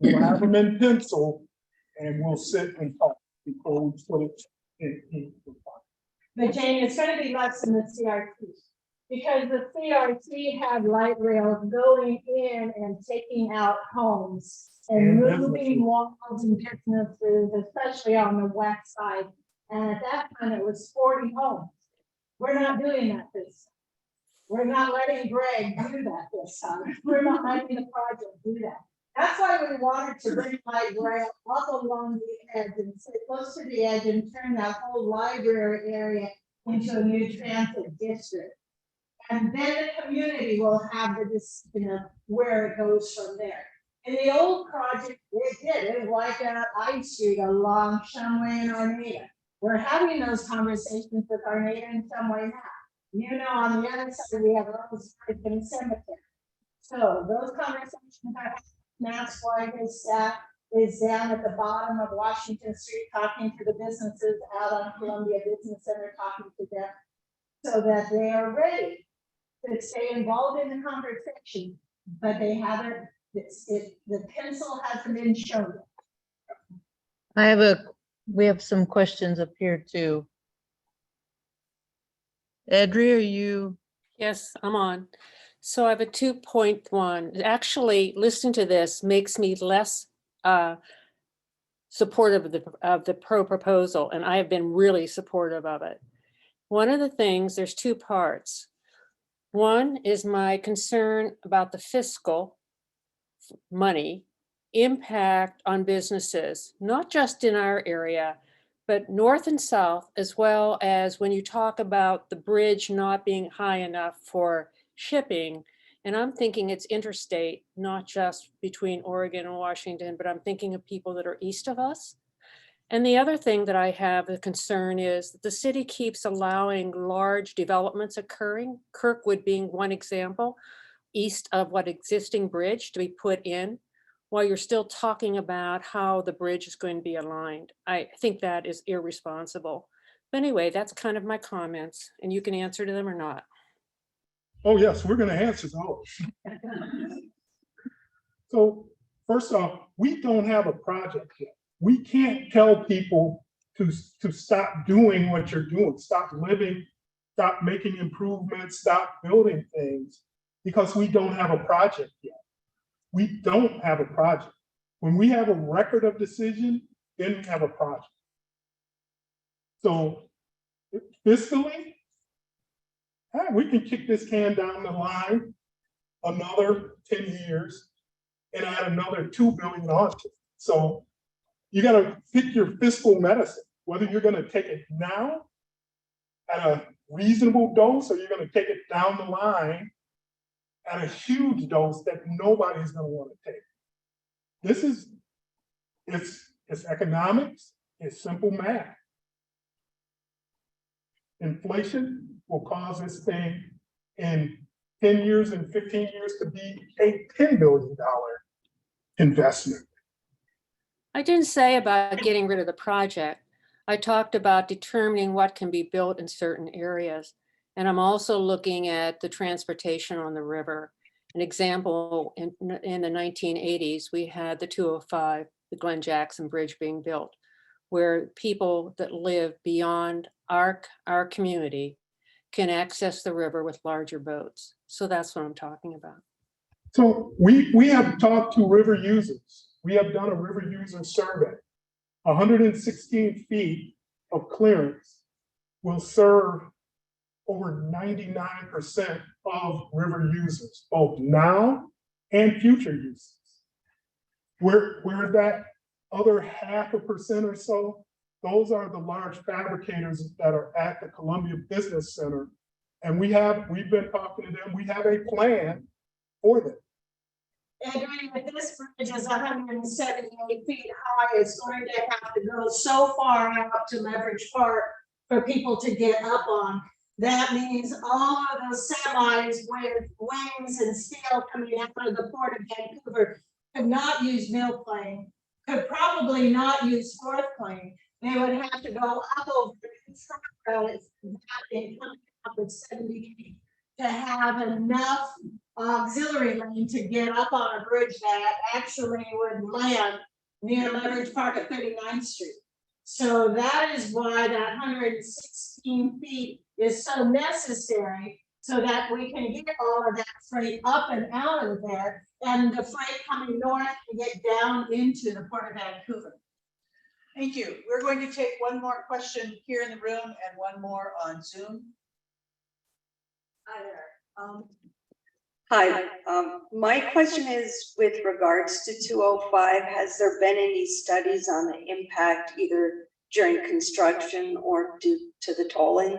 we'll have them in pencil, and we'll sit and talk before we put it in. But Jane, it's gonna be less than the CRT. Because the CRT had light rail going in and taking out homes and moving walls and businesses, especially on the west side. And at that time, it was 40 homes. We're not doing that this time. We're not letting Greg do that this time. We're not letting the project do that. That's why we wanted to bring light rail up along the edge and sit close to the edge and turn that whole library area into a new transit district. And then the community will have the decision of where it goes from there. In the old project, it wiped out I Street along Shumway and Armada. We're having those conversations with Armada and Shumway now. You know, on the other side, we have Rose Creek and Cemetery. So those conversations are happening. That's why his staff is down at the bottom of Washington Street talking to the businesses out on Columbia Business Center, talking to them so that they are ready to stay involved in the conversation, but they haven't, the pencil hasn't been shown. We have some questions up here too. Edri, are you? Yes, I'm on. So I have a 2.1. Actually, listening to this makes me less supportive of the proposal, and I have been really supportive of it. One of the things, there's two parts. One is my concern about the fiscal money impact on businesses, not just in our area, but north and south, as well as when you talk about the bridge not being high enough for shipping. And I'm thinking it's interstate, not just between Oregon and Washington, but I'm thinking of people that are east of us. And the other thing that I have a concern is that the city keeps allowing large developments occurring, Kirkwood being one example, east of what existing bridge to be put in, while you're still talking about how the bridge is going to be aligned. I think that is irresponsible. But anyway, that's kind of my comments, and you can answer to them or not. Oh, yes, we're going to answer those. So first off, we don't have a project yet. We can't tell people to stop doing what you're doing, stop living, stop making improvements, stop building things, because we don't have a project yet. We don't have a project. When we have a record of decision, then we have a project. So fiscally, we can kick this can down the line another 10 years and add another $2 billion on to it. So you got to pick your fiscal medicine, whether you're going to take it now at a reasonable dose or you're going to take it down the line at a huge dose that nobody's going to want to take. This is, it's economics, it's simple math. Inflation will cause this thing in 10 years and 15 years to be a $10 billion investment. I didn't say about getting rid of the project. I talked about determining what can be built in certain areas. And I'm also looking at the transportation on the river. An example, in the 1980s, we had the 205, the Glen Jackson Bridge being built, where people that live beyond our community can access the river with larger boats. So that's what I'm talking about. So we have talked to river users. We have done a river user survey. 116 feet of clearance will serve over 99% of river users, both now and future users. Where that other 0.5% or so, those are the large fabricators that are at the Columbia Business Center. And we've been talking to them. We have a plan for them. And if this bridge is 178 feet high, it's going to have to go so far out to Leverage Park for people to get up on. That means all of those semis with wings and steel coming out of the port of Vancouver could not use Mill Plain, could probably not use Fourth Plain. They would have to go up over the road and come up with 70 feet to have enough auxiliary lane to get up on a bridge that actually would land near Leverage Park at 39th Street. So that is why that 116 feet is so necessary, so that we can get all of that freight up and out of there, and the freight coming north can get down into the Port of Vancouver. Thank you. We're going to take one more question here in the room and one more on Zoom. Hi there. Hi, my question is with regards to 205, has there been any studies on the impact either during construction or due to the tolling?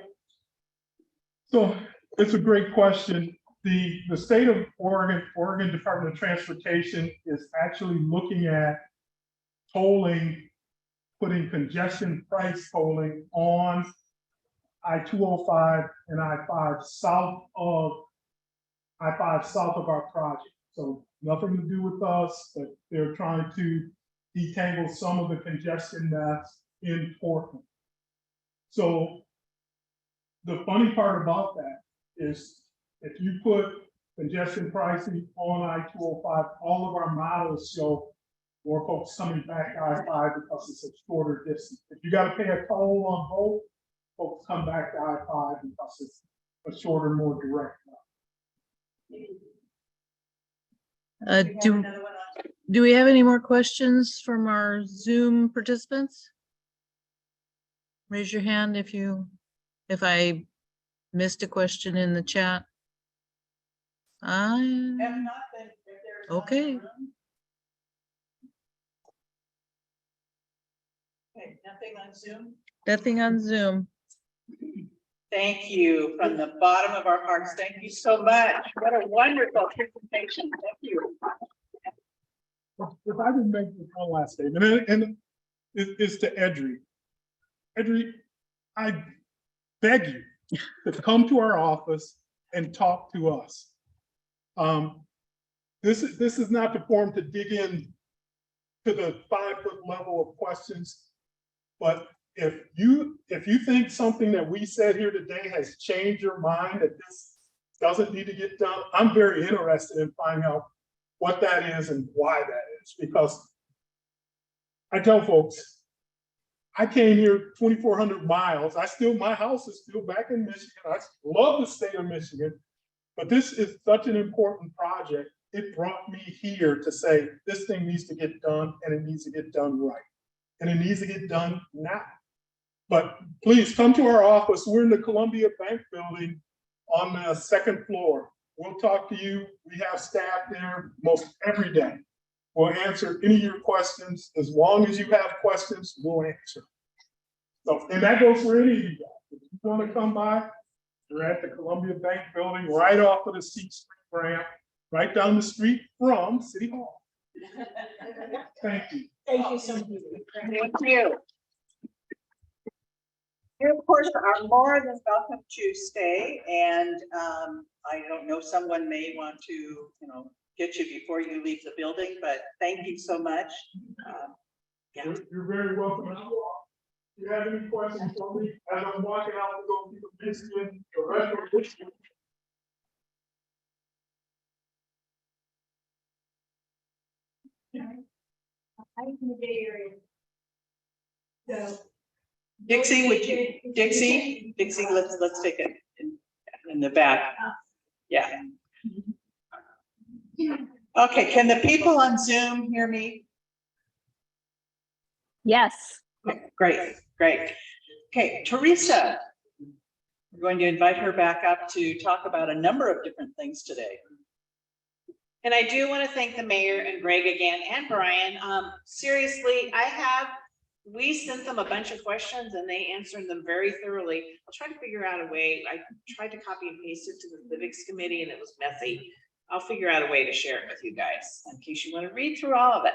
So it's a great question. The state of Oregon Department of Transportation is actually looking at tolling, putting congestion price tolling on I-205 and I-5 south of our project. So nothing to do with us, but they're trying to detangle some of the congestion that's in Portland. So the funny part about that is if you put congestion pricing on I-205, all of our models show more folks coming back to I-5 because it's a shorter distance. If you got to pay a toll on both, folks come back to I-5 because it's a shorter, more direct route. Do we have any more questions from our Zoom participants? Raise your hand if I missed a question in the chat. Okay. Okay, nothing on Zoom? Nothing on Zoom. Thank you from the bottom of our hearts. Thank you so much. What a wonderful presentation. Thank you. If I can make one last statement, and it's to Edry. Edry, I beg you to come to our office and talk to us. This is not the forum to dig in to the 5-foot level of questions, but if you think something that we said here today has changed your mind, that this doesn't need to get done, I'm very interested in finding out what that is and why that is, because I tell folks, I came here 2,400 miles. My house is still back in Michigan. I love the state of Michigan, but this is such an important project. It brought me here to say, this thing needs to get done and it needs to get done right. And it needs to get done now. But please come to our office. We're in the Columbia Bank Building on the second floor. We'll talk to you. We have staff there most every day. We'll answer any of your questions. As long as you have questions, we'll answer. So, and that goes for any of you guys. If you want to come by, you're at the Columbia Bank Building, right off of the C Street ramp, right down the street from City Hall. Thank you. Thank you so much. Thank you. You, of course, are more than welcome to stay, and I don't know, someone may want to, get you before you leave the building, but thank you so much. Yeah. You're very welcome. If you have any questions for me, as I'm walking out to go to the Michigan, the rest of Michigan. I'm from the Bay Area. So. Dixie, Dixie, let's take it in the back. Yeah. Okay, can the people on Zoom hear me? Yes. Okay, great. Okay, Teresa, we're going to invite her back up to talk about a number of different things today. And I do want to thank the mayor and Greg again and Brian. Seriously, we sent them a bunch of questions and they answered them very thoroughly. I'll try to figure out a way. I tried to copy and paste it to the civics committee and it was messy. I'll figure out a way to share it with you guys in case you want to read through all of it.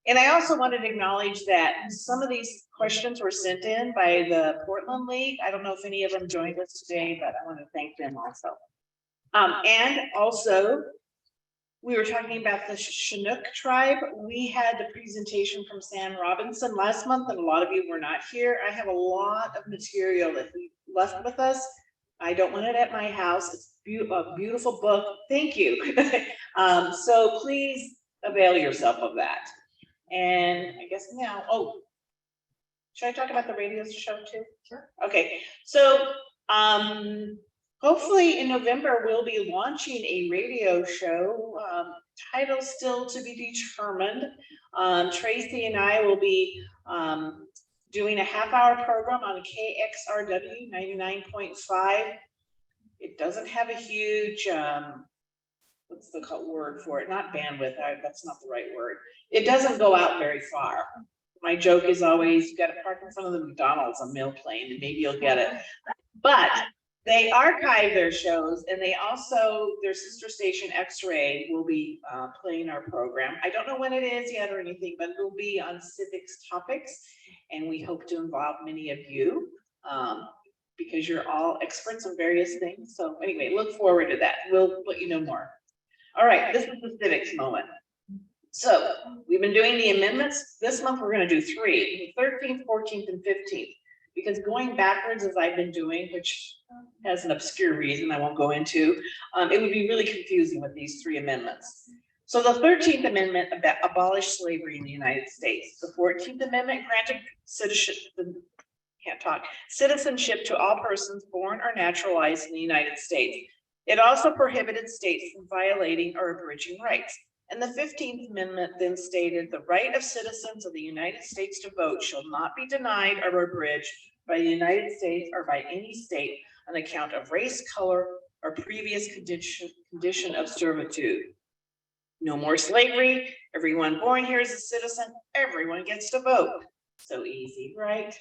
And I also wanted to acknowledge that some of these questions were sent in by the Portland League. I don't know if any of them joined us today, but I want to thank them also. And also, we were talking about the Chinook tribe. We had the presentation from Sam Robinson last month, and a lot of you were not here. I have a lot of material that he left with us. I don't want it at my house. It's a beautiful book. Thank you. So please avail yourself of that. And I guess now, should I talk about the radio show too? Sure. Okay, so hopefully in November, we'll be launching a radio show, title still to be determined. Tracy and I will be doing a half-hour program on KXRW 99.5. It doesn't have a huge, what's the word for it? Not bandwidth, that's not the right word. It doesn't go out very far. My joke is always, you gotta park in front of the McDonald's on Mill Plain and maybe you'll get it. But they archive their shows and they also, their sister station X-Ray will be playing our program. I don't know when it is yet or anything, but it will be on civics topics. And we hope to involve many of you because you're all experts in various things. So anyway, look forward to that. We'll let you know more. All right, this is the civics moment. So we've been doing the amendments. This month, we're going to do 3, the 13th, 14th, and 15th. Because going backwards, as I've been doing, which has an obscure reason I won't go into, it would be really confusing with these 3 amendments. So the 13th Amendment abolished slavery in the United States. The 14th Amendment granted citizenship to all persons born or naturalized in the United States. It also prohibited states from violating or abridging rights. And the 15th Amendment then stated the right of citizens of the United States to vote shall not be denied or abridged by the United States or by any state on account of race, color, or previous condition of servitude. No more slavery. Everyone born here is a citizen. Everyone gets to vote. So easy, right?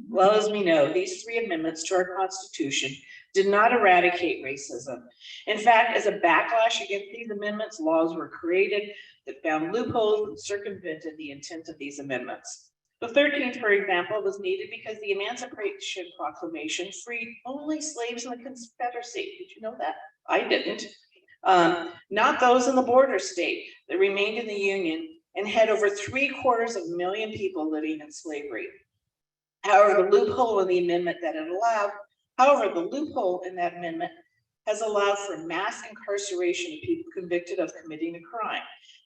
Well, as we know, these 3 amendments to our Constitution did not eradicate racism. In fact, as a backlash against these amendments, laws were created that found loopholes and circumvented the intent of these amendments. The 13th, for example, was needed because the Emancipation Proclamation freed only slaves in the Confederacy. Did you know that? I didn't. Not those in the border state that remained in the Union and had over 750,000 people living in slavery. However, the loophole in the amendment that it allowed, the loophole in that amendment has allowed for mass incarceration of people convicted of committing a crime.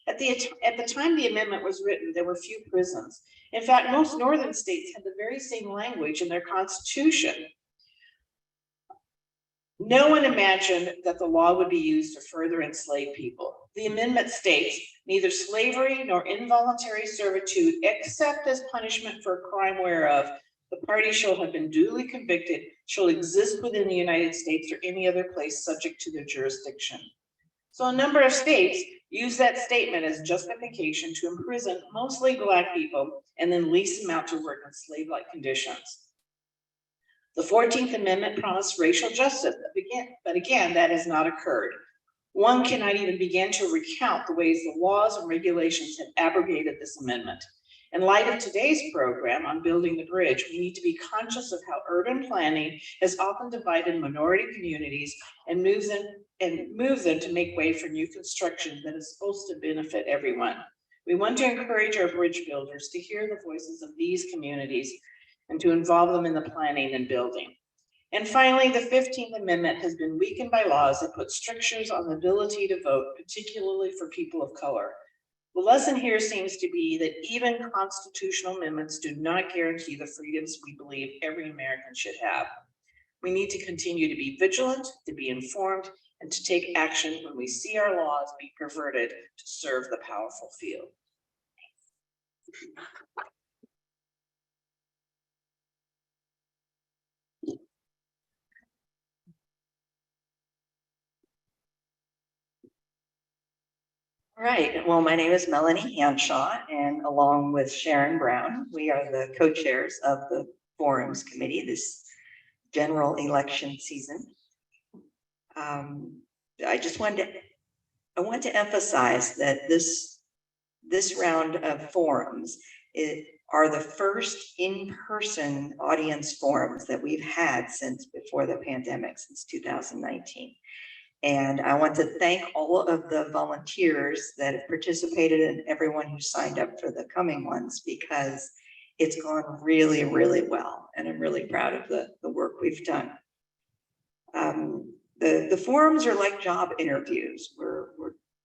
At the time the amendment was written, there were few prisons. In fact, most northern states had the very same language in their constitution. No one imagined that the law would be used to further enslave people. The amendment states neither slavery nor involuntary servitude, except as punishment for a crime whereof the party shall have been duly convicted, shall exist within the United States or any other place subject to their jurisdiction. So a number of states use that statement as justification to imprison mostly Black people and then lease them out to work in slave-like conditions. The 14th Amendment promised racial justice, but again, that has not occurred. One cannot even begin to recount the ways the laws and regulations have abrogated this amendment. In light of today's program on building the bridge, we need to be conscious of how urban planning has often divided minority communities and moves them to make way for new construction that is supposed to benefit everyone. We want to encourage our bridge builders to hear the voices of these communities and to involve them in the planning and building. And finally, the 15th Amendment has been weakened by laws that put strictures on the ability to vote, particularly for people of color. The lesson here seems to be that even constitutional amendments do not guarantee the freedoms we believe every American should have. We need to continue to be vigilant, to be informed, and to take action when we see our laws be perverted to serve the powerful few. All right, well, my name is Melanie Hanshaw, and along with Sharon Brown, we are the co-chairs of the Forums Committee this general election season. I want to emphasize that this round of forums are the first in-person audience forums that we've had since before the pandemic, since 2019. And I want to thank all of the volunteers that have participated and everyone who signed up for the coming ones, because it's gone really, really well. And I'm really proud of the work we've done. The forums are like job interviews.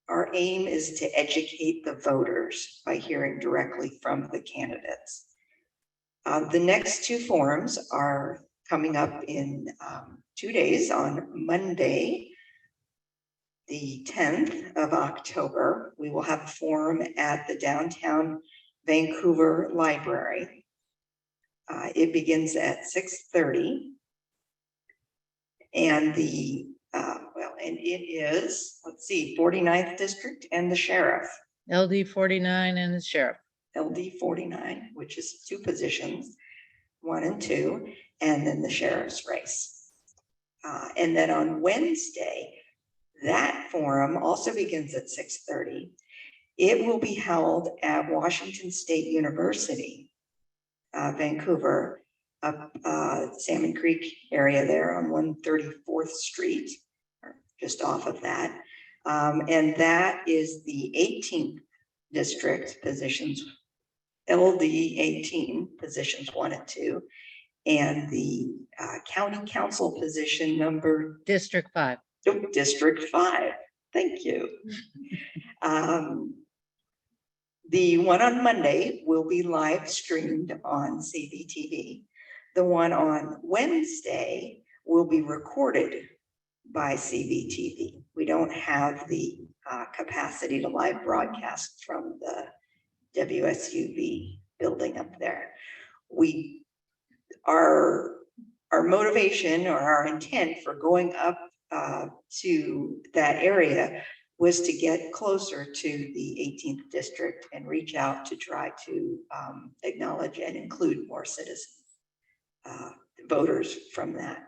Our aim is to educate the voters by hearing directly from the candidates. The next two forums are coming up in 2 days, on Monday, the 10th of October. We will have a forum at the downtown Vancouver Library. It begins at 6:30. And it is, let's see, 49th District and the Sheriff. LD 49 and the Sheriff. LD 49, which is 2 positions, 1 and 2, and then the Sheriff's race. And then on Wednesday, that forum also begins at 6:30. It will be held at Washington State University, Vancouver, up Salmon Creek area there on 134th Street, or just off of that. And that is the 18th District positions, LD 18 positions 1 and 2, and the County Council position number District 5. District 5. Thank you. The one on Monday will be live streamed on CBTV. The one on Wednesday will be recorded by CBTV. We don't have the capacity to live broadcast from the WSUV building up there. Our motivation or our intent for going up to that area was to get closer to the 18th District and reach out to try to acknowledge and include more citizens, voters from that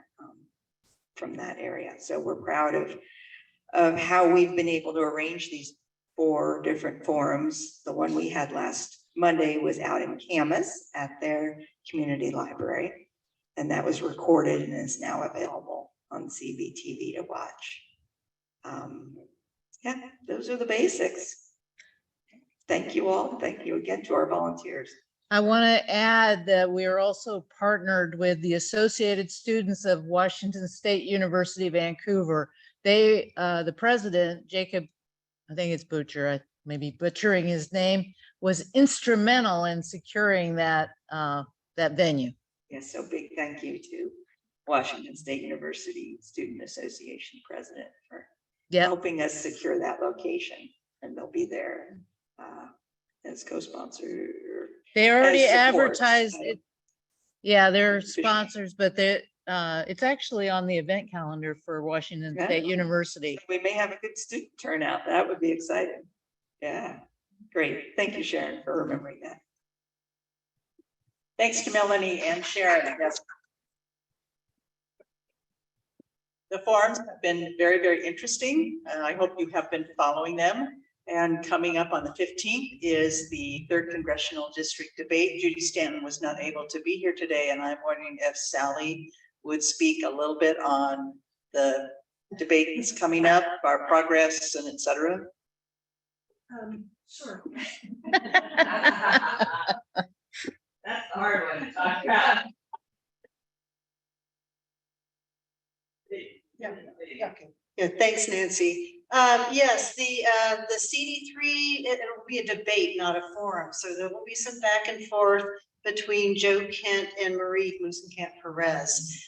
area. So we're proud of how we've been able to arrange these 4 different forums. The one we had last Monday was out in Camas at their community library, and that was recorded and is now available on CBTV to watch. Yeah, those are the basics. Thank you all. Thank you again to our volunteers. I want to add that we are also partnered with the Associated Students of Washington State University, Vancouver. They, the president, Jacob, I think it's Butcher, I may be butchering his name, was instrumental in securing that, that venue. Yes, so big thank you to Washington State University Student Association president for Yeah, helping us secure that location, and they'll be there as co-sponsor. they already support. advertised it. Yeah, they're Officially. sponsors, but it's actually on the event calendar for Washington Yeah. State University. We may have a good student turnout. That would be exciting. Yeah, great. Thank you, Sharon, for remembering that. Thanks to Melanie and Sharon. Yes. The forums have been very, very interesting. I hope you have been following them. And coming up on the 15th is the 3rd Congressional District debate. Judy Stanton was not able to be here today, and I'm wondering if Sally would speak a little bit on the debate that's coming up, our progress and et cetera. Sure. That's a hard one to talk about. Yeah, thanks, Nancy. Yes, the CD3, it'll be a debate, not a forum. So there will be some back and forth between Joe Kent and Marie Musenkamp-Perez.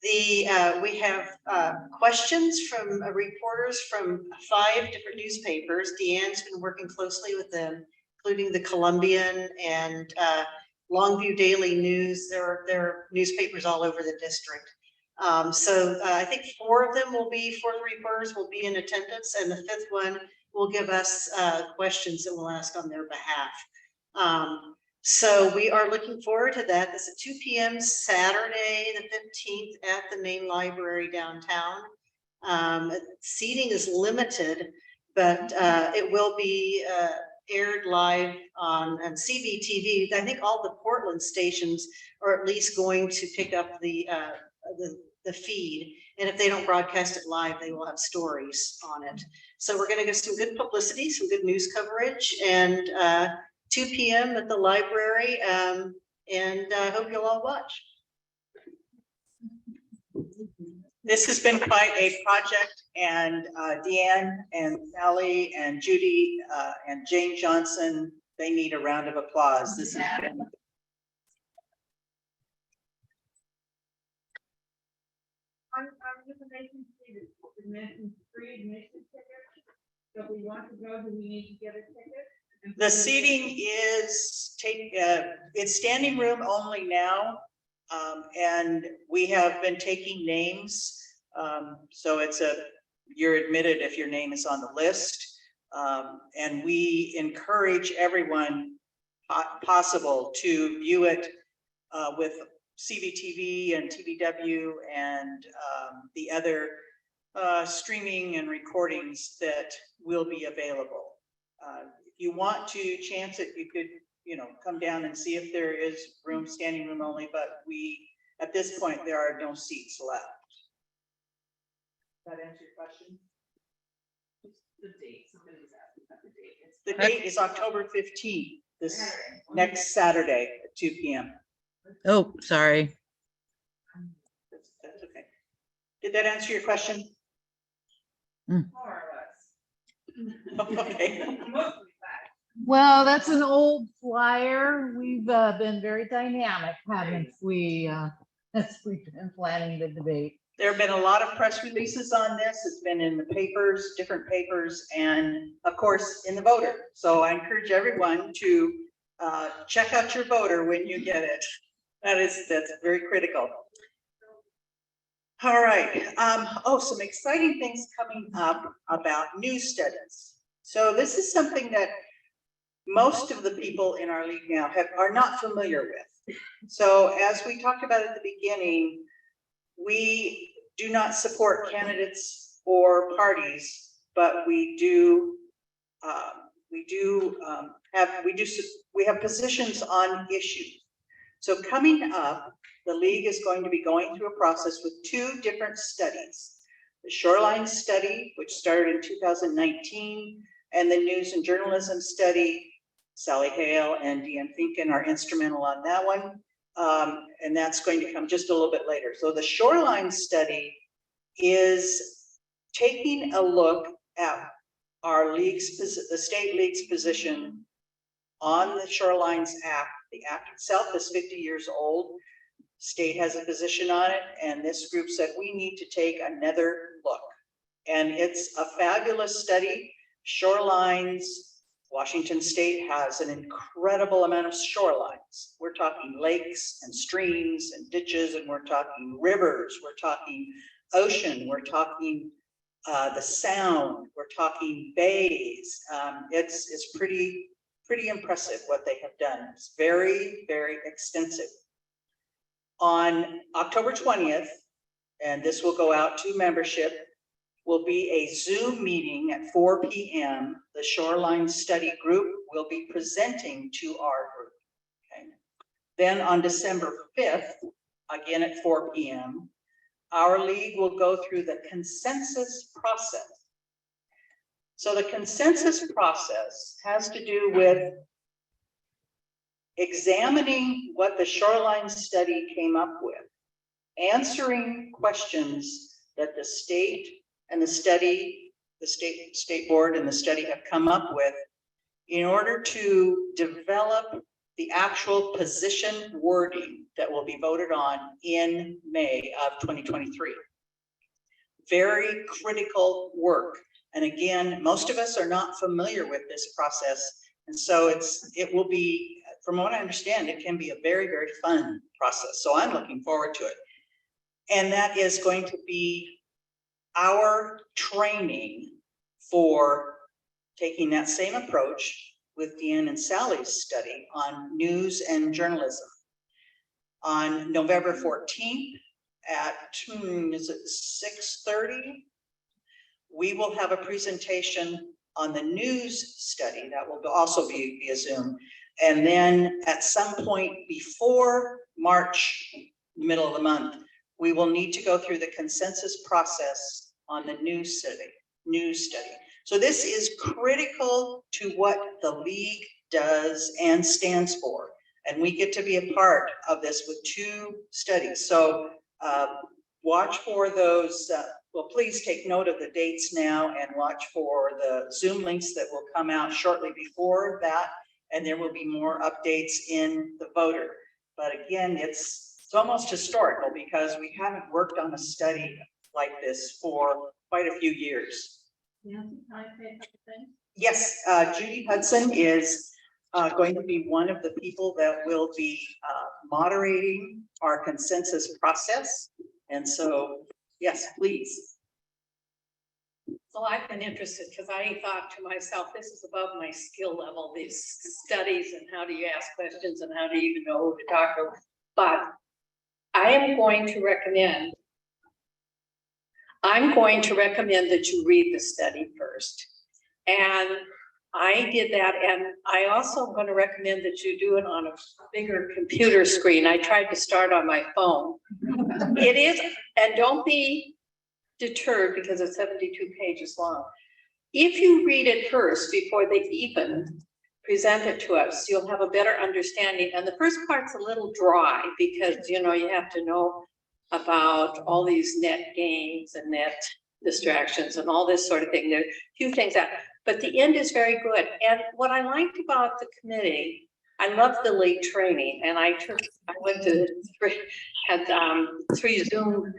We have questions from reporters from 5 different newspapers. Deanne's been working closely with them, including the Columbian and Longview Daily News. There are newspapers all over the district. So I think 4 of them will be, 4 reporters will be in attendance, and the 5th one will give us questions that we'll ask on their behalf. So we are looking forward to that. This is 2 p.m. Saturday, the 15th at the main library downtown. Seating is limited, but it will be aired live on CBTV. I think all the Portland stations are at least going to pick up the feed. And if they don't broadcast it live, they will have stories on it. So we're going to get some good publicity, some good news coverage, and 2 p.m. at the library. And I hope you'll all watch. This has been quite a project, and Deanne and Sally and Judy and Jane Johnson, they need a round of applause. This has been Free admission tickets. So if we want to go, do we need to get a ticket? the seating is it's standing room only now. And we have been taking names. So you're admitted if your name is on the list. And we encourage everyone possible to view it with CBTV and TVW and the other streaming and recordings that will be available. If you want to chance it, you could, come down and see if there is room, standing room only, but at this point, there are no seats left. Does that answer your question? The date, somebody was asking about the date. The date is October 15th, this next Saturday at 2 p.m. Oh, sorry. That's okay. Did that answer your question? More or less. Okay. Well, that's an old flyer. We've been very dynamic, haven't we? As we've been planning the debate. There have been a lot of press releases on this. It's been in the papers, different papers, and of course in the voter. So I encourage everyone to check out your voter when you get it. That's very critical. All right. Some exciting things coming up about news studies. So this is something that most of the people in our league now are not familiar with. So as we talked about at the beginning, we do not support candidates or parties, but we have positions on issues. So coming up, the league is going to be going through a process with 2 different studies. The Shoreline Study, which started in 2019, and the News and Journalism Study. Sally Hale and Deanne Finken are instrumental on that one. And that's going to come just a little bit later. So the Shoreline Study is taking a look at our league's, the state league's position on the Shorelines Act. The act itself is 50 years old. State has a position on it, and this group said we need to take another look. And it's a fabulous study. Shorelines, Washington State has an incredible amount of shorelines. We're talking lakes and streams and ditches, and we're talking rivers, we're talking ocean, we're talking the Sound, we're talking bays. It's pretty impressive what they have done. It's very, very extensive. On October 20th, and this will go out to membership, will be a Zoom meeting at 4 p.m. The Shoreline Study Group will be presenting to our group. Okay. Then on December 5th, again at 4 p.m., our league will go through the consensus process. So the consensus process has to do with examining what the shoreline study came up with, answering questions that the state and the state board and the study have come up with in order to develop the actual position wording that will be voted on in May of 2023. Very critical work. And again, most of us are not familiar with this process. And so it will be, from what I understand, it can be a very, very fun process. So I'm looking forward to it. And that is going to be our training for taking that same approach with Deanne and Sally's study on news and journalism. On November 14th at, is it 6:30? We will have a presentation on the news study that will also be via Zoom. And then at some point before March, middle of the month, we will need to go through the consensus process on the news study. So this is critical to what the league does and stands for. And we get to be a part of this with 2 studies. So watch for those, well, please take note of the dates now and watch for the Zoom links that will come out shortly before that. And there will be more updates in the voter. But again, it's almost historical because we haven't worked on a study like this for quite a few years. Yes, Judy Hudson is going to be one of the people that will be moderating our consensus process. And so, yes, please. So I've been interested because I thought to myself, this is above my skill level, these studies and how do you ask questions and how do you even know who to talk to. But I am going to recommend that you read the study first. And I did that, and I also am going to recommend that you do it on a bigger computer screen. I tried to start on my phone. It is, and don't be deterred because it's 72 pages long. If you read it first before they even present it to us, you'll have a better understanding. And the first part's a little dry because, you know, you have to know about all these net gains and net distractions and all this sort of thing. There are a few things that, but the end is very good. And what I liked about the committee, I love the league training, and I went to 3 Zoom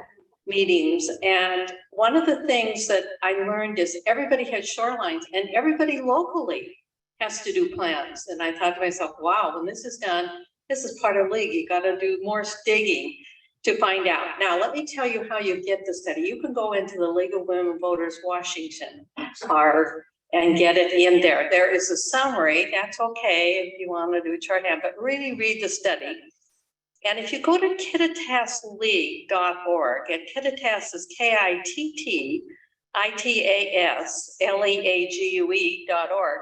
meetings. And one of the things that I learned is everybody has shorelines and everybody locally has to do plans. And I thought to myself, wow, when this is done, this is part of league. You got to do more digging to find out. Now, let me tell you how you get the study. You can go into the League of Women Voters Washington and get it in there. There is a summary. That's okay if you want to do a shorthand, but really read the study. And if you go to kittitasleague.org, and Kittitas is KITTITASLEAGUE.org,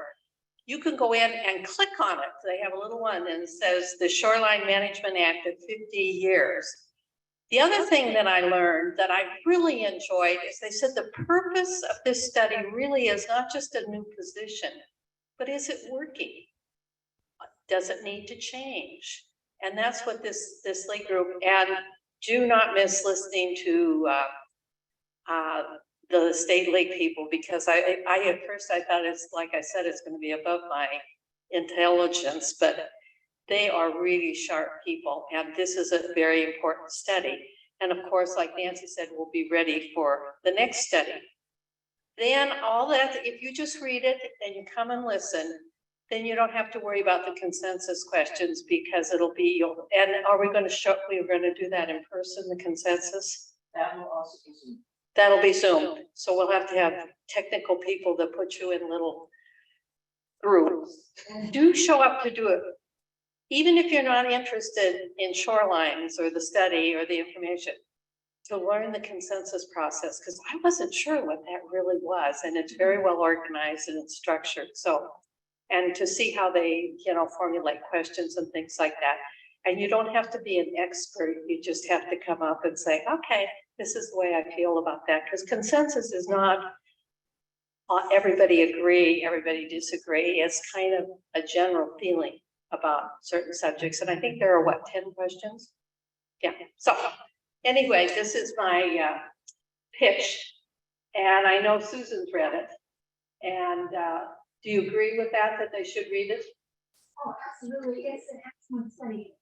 you can go in and click on it. They have a little one and it says the Shoreline Management Act of 50 years. The other thing that I learned that I really enjoyed is they said the purpose of this study really is not just a new position, but is it working? Does it need to change? And that's what this league group, and do not miss listening to the state league people, because I at first I thought it's, like I said, it's going to be above my intelligence, but They are really sharp people, and this is a very important study. And of course, like Nancy said, we'll be ready for the next study. Then all that, if you just read it and you come and listen, then you don't have to worry about the consensus questions because it'll be, and are we going to show, we're going to do that in person, the consensus? That will also be Zoom. That'll be Zoom. So we'll have to have technical people that put you in little groups. Do show up to do it. Even if you're not interested in shorelines or the study or the information, to learn the consensus process, because I wasn't sure what that really was. And it's very well organized and it's structured. So, and to see how they, formulate questions and things like that. And you don't have to be an expert. You just have to come up and say, okay, this is the way I feel about that. Because consensus is not everybody agree, everybody disagree. It's kind of a general feeling about certain subjects. And I think there are 10 questions? Yeah. So anyway, this is my pitch. And I know Susan's read it. And do you agree with that they should read it? Oh, absolutely. It's an excellent study.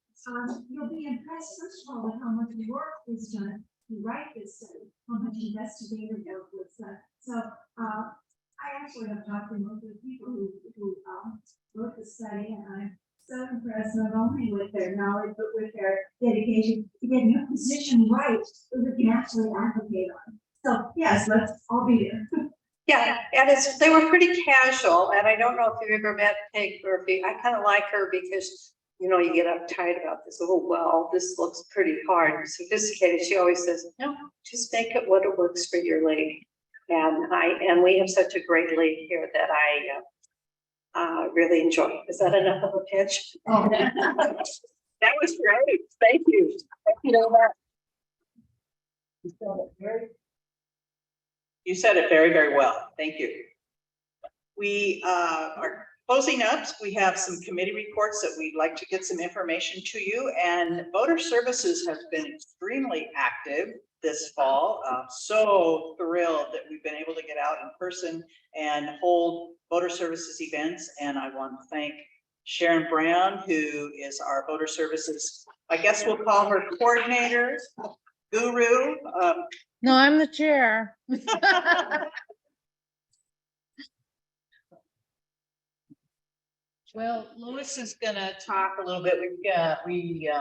You'll be impressed, first of all, with how much work is done to write this study, how much investigative work was done. So I actually have talked to most of the people who wrote the study, and I'm so impressed not only with their knowledge, but with their dedication to getting your position right that we can actually advocate on. So yes, let's all be there. Yeah, and they were pretty casual, and I don't know if you've ever met Peg Murphy. I kind of like her because, you get uptight about this. Oh, well, this looks pretty hard and sophisticated. She always says, no, just make it what it works for your league. And we have such a great league here that I really enjoy. Is that enough of a pitch? Oh. That was great. Thank you. Thank you very much. You said it very, very well. Thank you. We are closing up. We have some committee reports that we'd like to get some information to you. And voter services has been extremely active this fall. So thrilled that we've been able to get out in person and hold voter services events. And I want to thank Sharon Brown, who is our voter services, I guess we'll call her coordinator, guru. No, I'm the chair. Well, Lois is gonna talk a little bit. We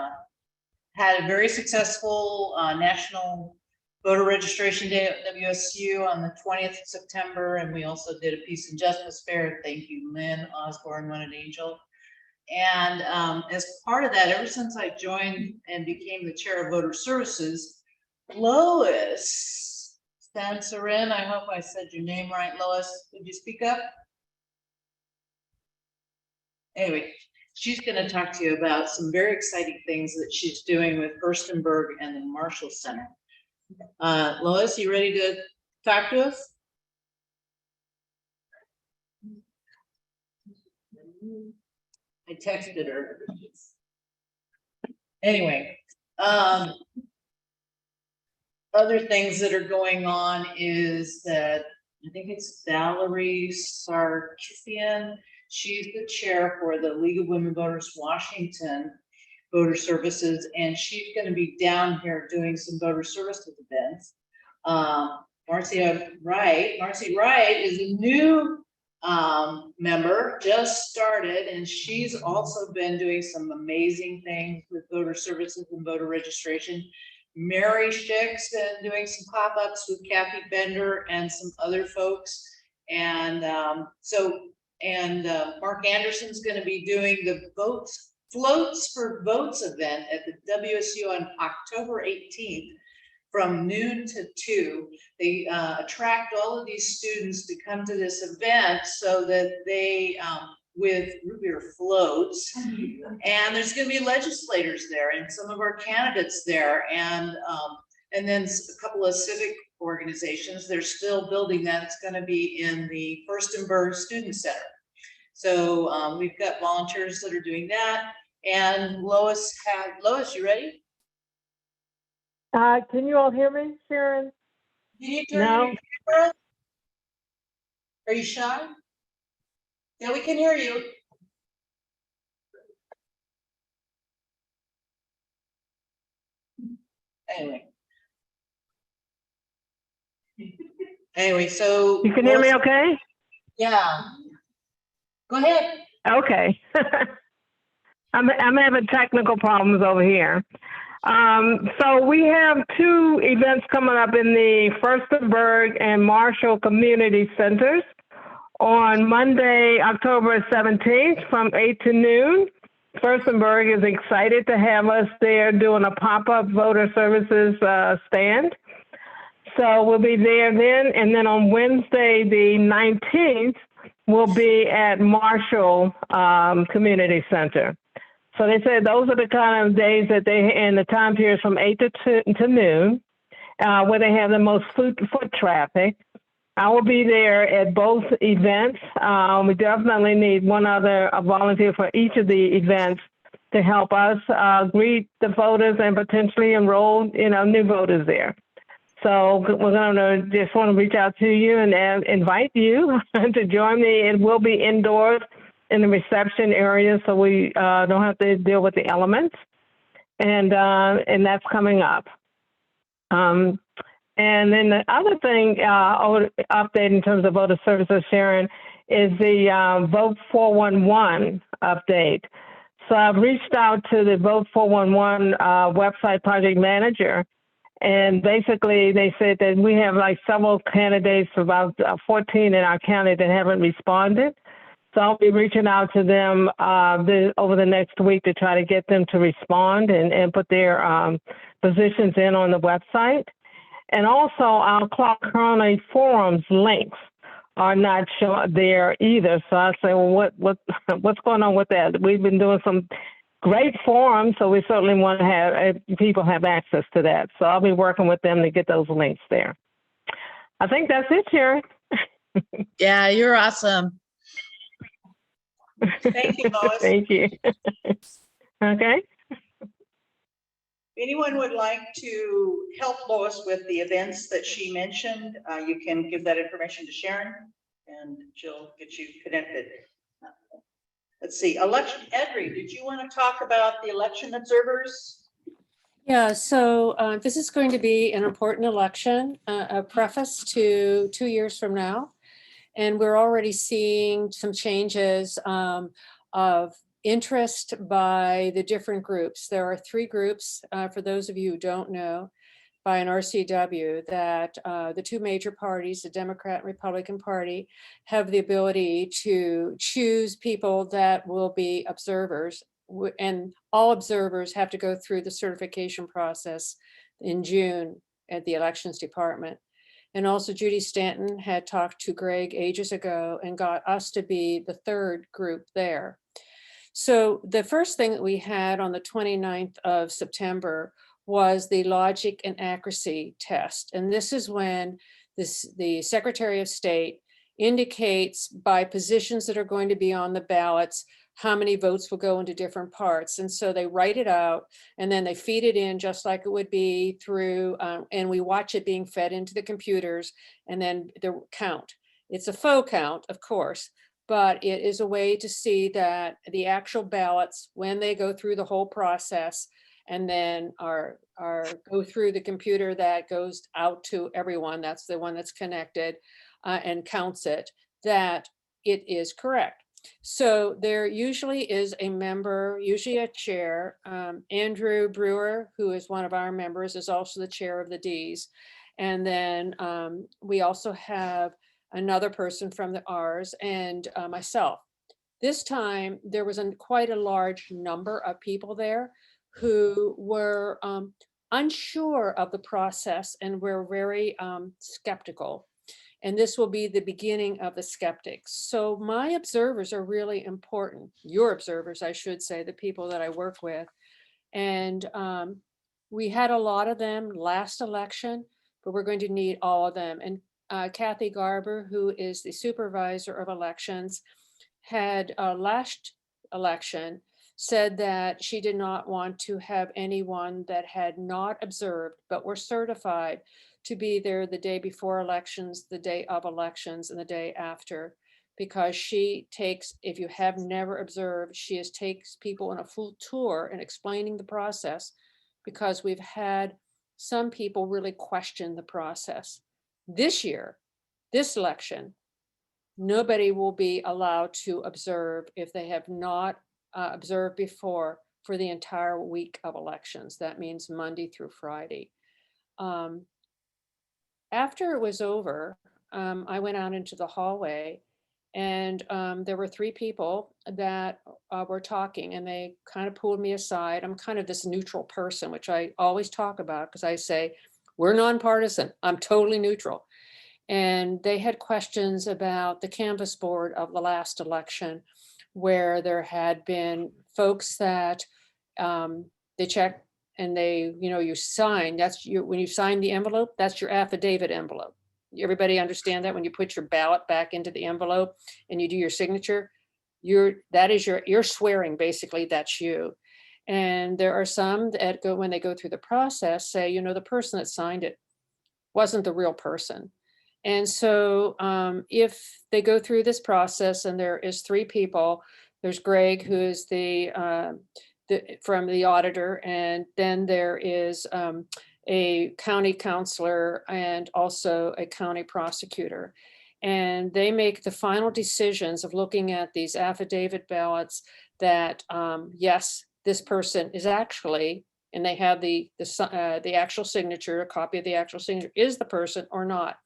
had a very successful National Voter Registration Day at WSU on the 20th of September, and we also did a Peace and Justice Fair. Thank you, Lynn Osborne, what an angel. And as part of that, ever since I joined and became the chair of voter services, Lois Sansarin, I hope I said your name right, Lois. Could you speak up? Anyway, she's going to talk to you about some very exciting things that she's doing with Furstenberg and the Marshall Center. Lois, you ready to talk to us? I texted her. Anyway, other things that are going on is that I think it's Valerie Sarkisian. She's the chair for the League of Women Voters Washington Voter Services, and she's going to be down here doing some voter services events. Marcy Wright is a new member, just started, and she's also been doing some amazing things with voter services and voter registration. Mary Schick's been doing some pop-ups with Kathy Bender and some other folks. And Mark Anderson's going to be doing the Floats for Votes event at the WSU on October 18th from noon to 2. They attract all of these students to come to this event so that they, with root beer floats, and there's going to be legislators there and some of our candidates there, and then a couple of civic organizations. They're still building that. It's going to be in the Furstenberg Student Center. So we've got volunteers that are doing that. And Lois, you ready? Can you all hear me, Sharon? Can you turn your camera? Are you shy? Yeah, we can hear you. Anyway. Anyway, so. You can hear me okay? Yeah. Go ahead. Okay. I'm having technical problems over here. So we have two events coming up in the Furstenberg and Marshall Community Centers on Monday, October 17th from 8 to noon. Furstenberg is excited to have us there doing a pop-up voter services stand. So we'll be there then. And then on Wednesday, the 19th, we'll be at Marshall Community Center. So they said those are the kind of days that and the time periods from 8 to noon, where they have the most foot traffic. I will be there at both events. We definitely need one other volunteer for each of the events to help us greet the voters and potentially enroll, new voters there. So we're going to just want to reach out to you and invite you to join me. It will be indoors in the reception area, so we don't have to deal with the elements, and that's coming up. And then the other thing, update in terms of voter services, Sharon, is the Vote 411 update. So I've reached out to the Vote 411 website project manager, and basically they said that we have like several candidates, about 14 in our county that haven't responded. So I'll be reaching out to them over the next week to try to get them to respond and put their positions in on the website. And also our Clark County forums links are not shown there either. So I say, well, what's going on with that? We've been doing some great forums, so we certainly want to have people have access to that. So I'll be working with them to get those links there. I think that's it, Sharon. Yeah, you're awesome. Thank you, Lois. Thank you. Okay. If anyone would like to help Lois with the events that she mentioned, you can give that information to Sharon and she'll get you connected. Let's see, election. Edry, did you want to talk about the election observers? Yeah, so this is going to be an important election, a preface to 2 years from now. And we're already seeing some changes of interest by the different groups. There are 3 groups, for those of you who don't know, by an RCW, that the 2 major parties, the Democrat and Republican Party, have the ability to choose people that will be observers. And all observers have to go through the certification process in June at the Elections Department. And also Judy Stanton had talked to Greg ages ago and got us to be the 3rd group there. So the first thing that we had on the 29th of September was the logic and accuracy test. And this is when the Secretary of State indicates by positions that are going to be on the ballots how many votes will go into different parts. And so they write it out and then they feed it in just like it would be through, and we watch it being fed into the computers and then the count. It's a faux count, of course, but it is a way to see that the actual ballots, when they go through the whole process and then go through the computer that goes out to everyone, that's the one that's connected and counts it, that it is correct. So there usually is a member, usually a chair. Andrew Brewer, who is one of our members, is also the chair of the Ds. And then we also have another person from the Rs and myself. This time there was quite a large number of people there who were unsure of the process and were very skeptical. And this will be the beginning of the skeptics. So my observers are really important. Your observers, I should say, the people that I work with. And we had a lot of them last election, but we're going to need all of them. And Kathy Garber, who is the supervisor of elections, had last election said that she did not want to have anyone that had not observed, but were certified to be there the day before elections, the day of elections, and the day after, because she takes, if you have never observed, she takes people on a full tour and explaining the process, because we've had some people really questioned the process. This year, this election, nobody will be allowed to observe if they have not observed before for the entire week of elections. That means Monday through Friday. After it was over, I went out into the hallway, and there were 3 people that were talking, and they kind of pulled me aside. I'm kind of this neutral person, which I always talk about, because I say, we're nonpartisan. I'm totally neutral. And they had questions about the canvas board of the last election, where there had been folks that they checked and they, you sign, when you sign the envelope, that's your affidavit envelope. Everybody understand that when you put your ballot back into the envelope and you do your signature, you're swearing, basically, that's you. And there are some that when they go through the process, say, the person that signed it wasn't the real person. And so if they go through this process, and there is 3 people, there's Greg, who is from the auditor, and then there is a county counselor and also a county prosecutor. And they make the final decisions of looking at these affidavit ballots that, yes, this person is actually, and they have the actual signature, a copy of the actual signature, is the person or not.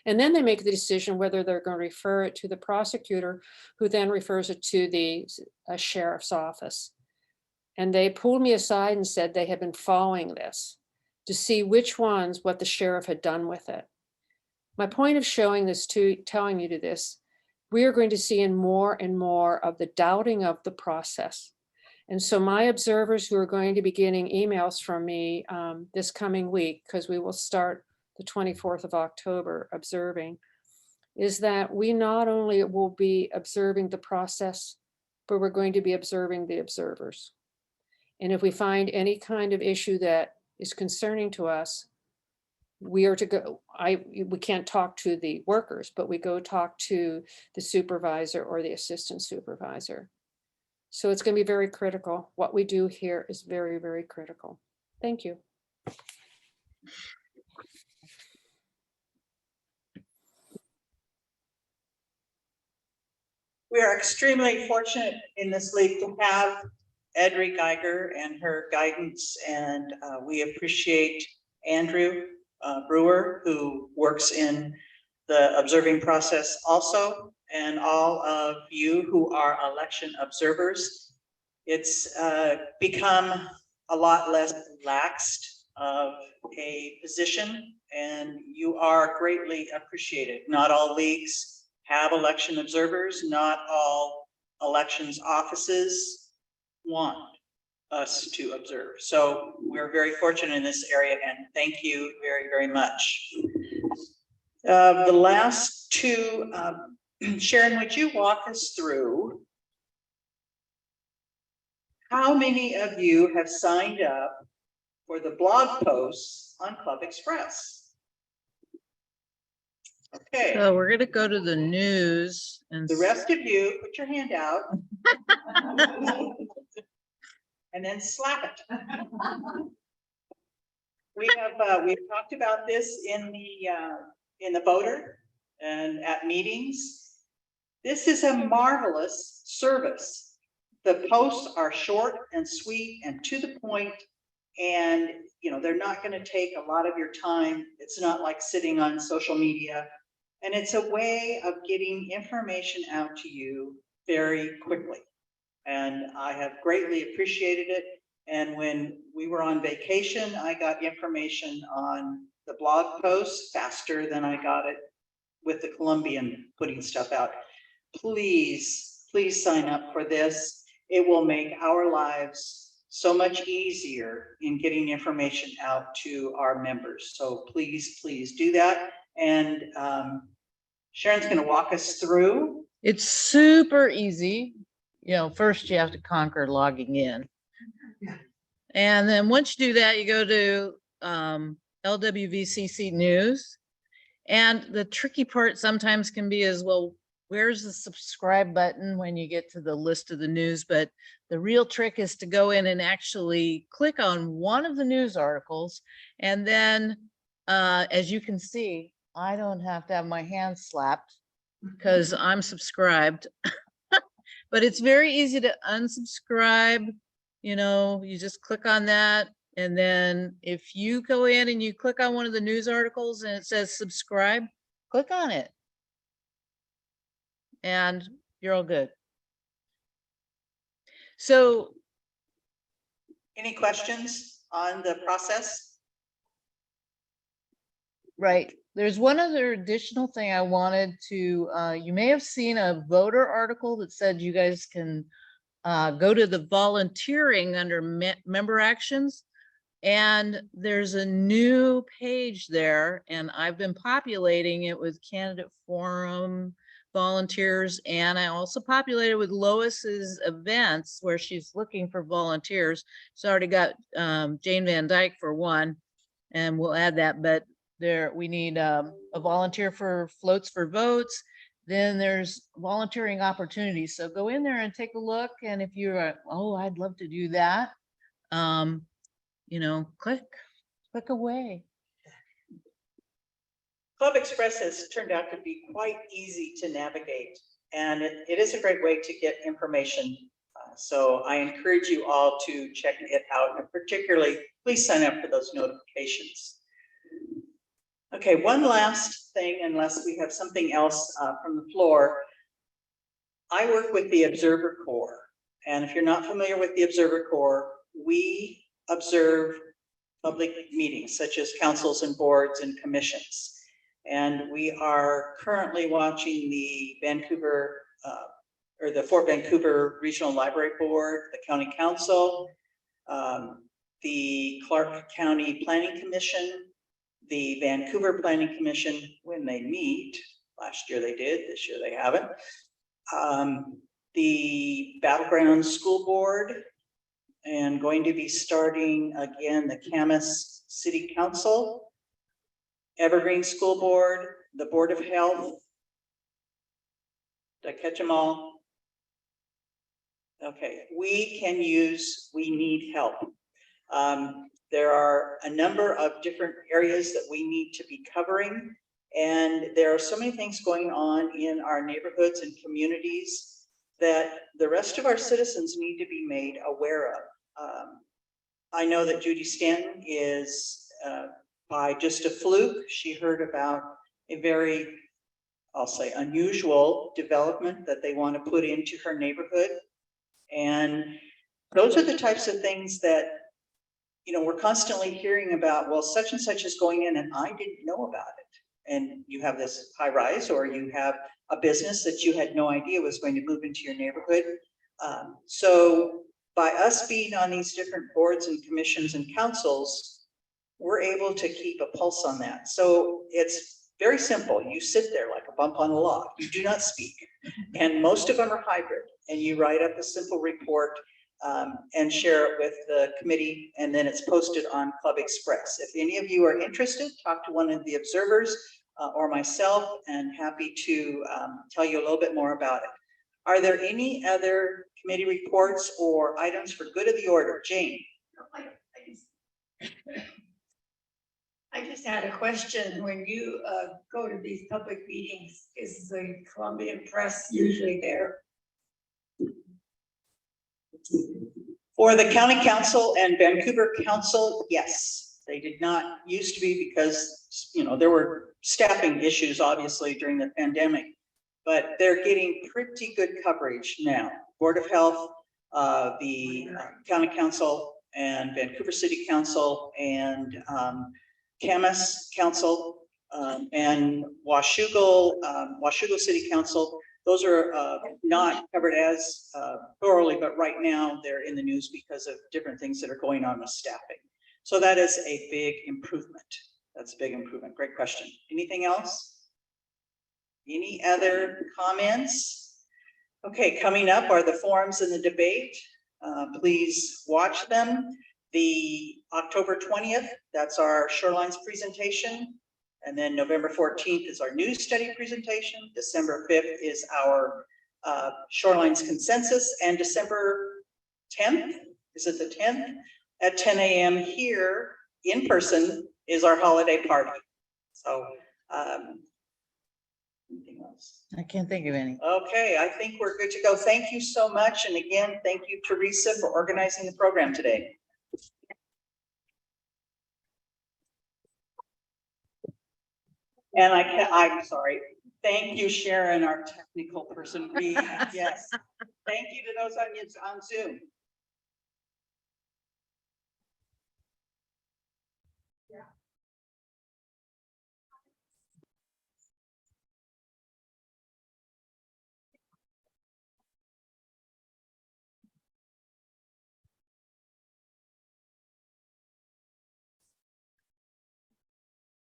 And then they make the decision whether they're going to refer it to the prosecutor, who then refers it to the sheriff's office. And they pulled me aside and said they had been following this to see what the sheriff had done with it. My point of showing this telling you this, we are going to see in more and more of the doubting of the process. And so my observers who are going to be getting emails from me this coming week, because we will start the 24th of October observing, is that we not only will be observing the process, but we're going to be observing the observers. And if we find any kind of issue that is concerning to us, we are to go, we can't talk to the workers, but we go talk to the supervisor or the assistant supervisor. So it's going to be very critical. What we do here is very, very critical. Thank you. We are extremely fortunate in this league to have Edrie Geiger and her guidance, and we appreciate Andrew Brewer, who works in the observing process also, and all of you who are election observers. It's become a lot less relaxed of a position, and you are greatly appreciated. Not all leagues have election observers. Not all elections offices want us to observe. So we're very fortunate in this area, and thank you very, very much. The last 2, Sharon, would you walk us through how many of you have signed up for the blog posts on Club Express? Okay. So we're going to go to the news, and the rest of you, put your hand out and then slap it. We've talked about this in the voter and at meetings. This is a marvelous service. The posts are short and sweet and to the point, and they're not going to take a lot of your time. It's not like sitting on social media. And it's a way of getting information out to you very quickly. And I have greatly appreciated it. And when we were on vacation, I got information on the blog posts faster than I got it with the Columbian putting stuff out. Please, please sign up for this. It will make our lives so much easier in getting information out to our members. So please, please do that. And Sharon's going to walk us through. It's super easy. First you have to conquer logging in. And then once you do that, you go to LWVCC News. And the tricky part sometimes can be as well, where's the subscribe button when you get to the list of the news, but the real trick is to go in and actually click on one of the news articles. And then, as you can see, I don't have to have my hand slapped because I'm subscribed. But it's very easy to unsubscribe. You know, you just click on that. And then if you go in and you click on one of the news articles and it says subscribe, click on it. And you're all good. So, Any questions on the process? right, there's one other additional thing I wanted to, you may have seen a voter article that said you guys can go to the volunteering under member actions. And there's a new page there, and I've been populating it with candidate forum volunteers, and I also populated with Lois's events where she's looking for volunteers. She's already got Jane Van Dyke for one, and we'll add that, but there we need a volunteer for floats for votes. Then there's volunteering opportunities. So go in there and take a look, and if you're, oh, I'd love to do that. You know, click away. Club Express has turned out to be quite easy to navigate, and it is a great way to get information. So I encourage you all to check it out, and particularly, please sign up for those notifications. Okay, one last thing, unless we have something else from the floor. I work with the Observer Corps, and if you're not familiar with the Observer Corps, we observe public meetings such as councils and boards and commissions. And we are currently watching the Vancouver or the Fort Vancouver Regional Library Board, the County Council, the Clark County Planning Commission, the Vancouver Planning Commission when they meet. Last year they did, this year they haven't. The Battleground School Board, and going to be starting again the Camas City Council, Evergreen School Board, the Board of Health. Did I catch them all? Okay, we need help. There are a number of different areas that we need to be covering, and there are so many things going on in our neighborhoods and communities that the rest of our citizens need to be made aware of. I know that Judy Stanton is, by just a fluke, she heard about a very, I'll say, unusual development that they want to put into her neighborhood. And those are the types of things that, you know, we're constantly hearing about, well, such and such is going in and I didn't know about it. And you have this high rise, or you have a business that you had no idea was going to move into your neighborhood. So by us being on these different boards and commissions and councils, we're able to keep a pulse on that. So it's very simple. You sit there like a bump on a log. You do not speak. And most of them are hybrid. And you write up a simple report and share it with the committee, and then it's posted on Club Express. If any of you are interested, talk to one of the observers or myself, and happy to tell you a little bit more about it. Are there any other committee reports or items for good of the order? Jane? I just had a question. When you go to these public meetings, is the Columbian Press usually there? For the County Council and Vancouver Council, yes. They did not used to be because, you know, there were staffing issues obviously during the pandemic, but they're getting pretty good coverage now. Board of Health, the County Council and Vancouver City Council and Camas Council and Washougal City Council. Those are not covered as thoroughly, but right now they're in the news because of different things that are going on with staffing. So that is a big improvement. That's a big improvement. Great question. Anything else? Any other comments? Okay, coming up are the forums and the debate. Please watch them. The October 20th, that's our Shorelines presentation. And then November 14th is our news study presentation. December 5th is our shorelines consensus, and December 10th, is it the 10th? At 10 a.m. here in person is our holiday party. So, anything else? I can't think of any. Okay, I think we're good to go. Thank you so much. And again, thank you, Teresa, for organizing the program today. And I'm sorry. Thank you, Sharon, our technical person. Yes. Thank you to those on Zoom.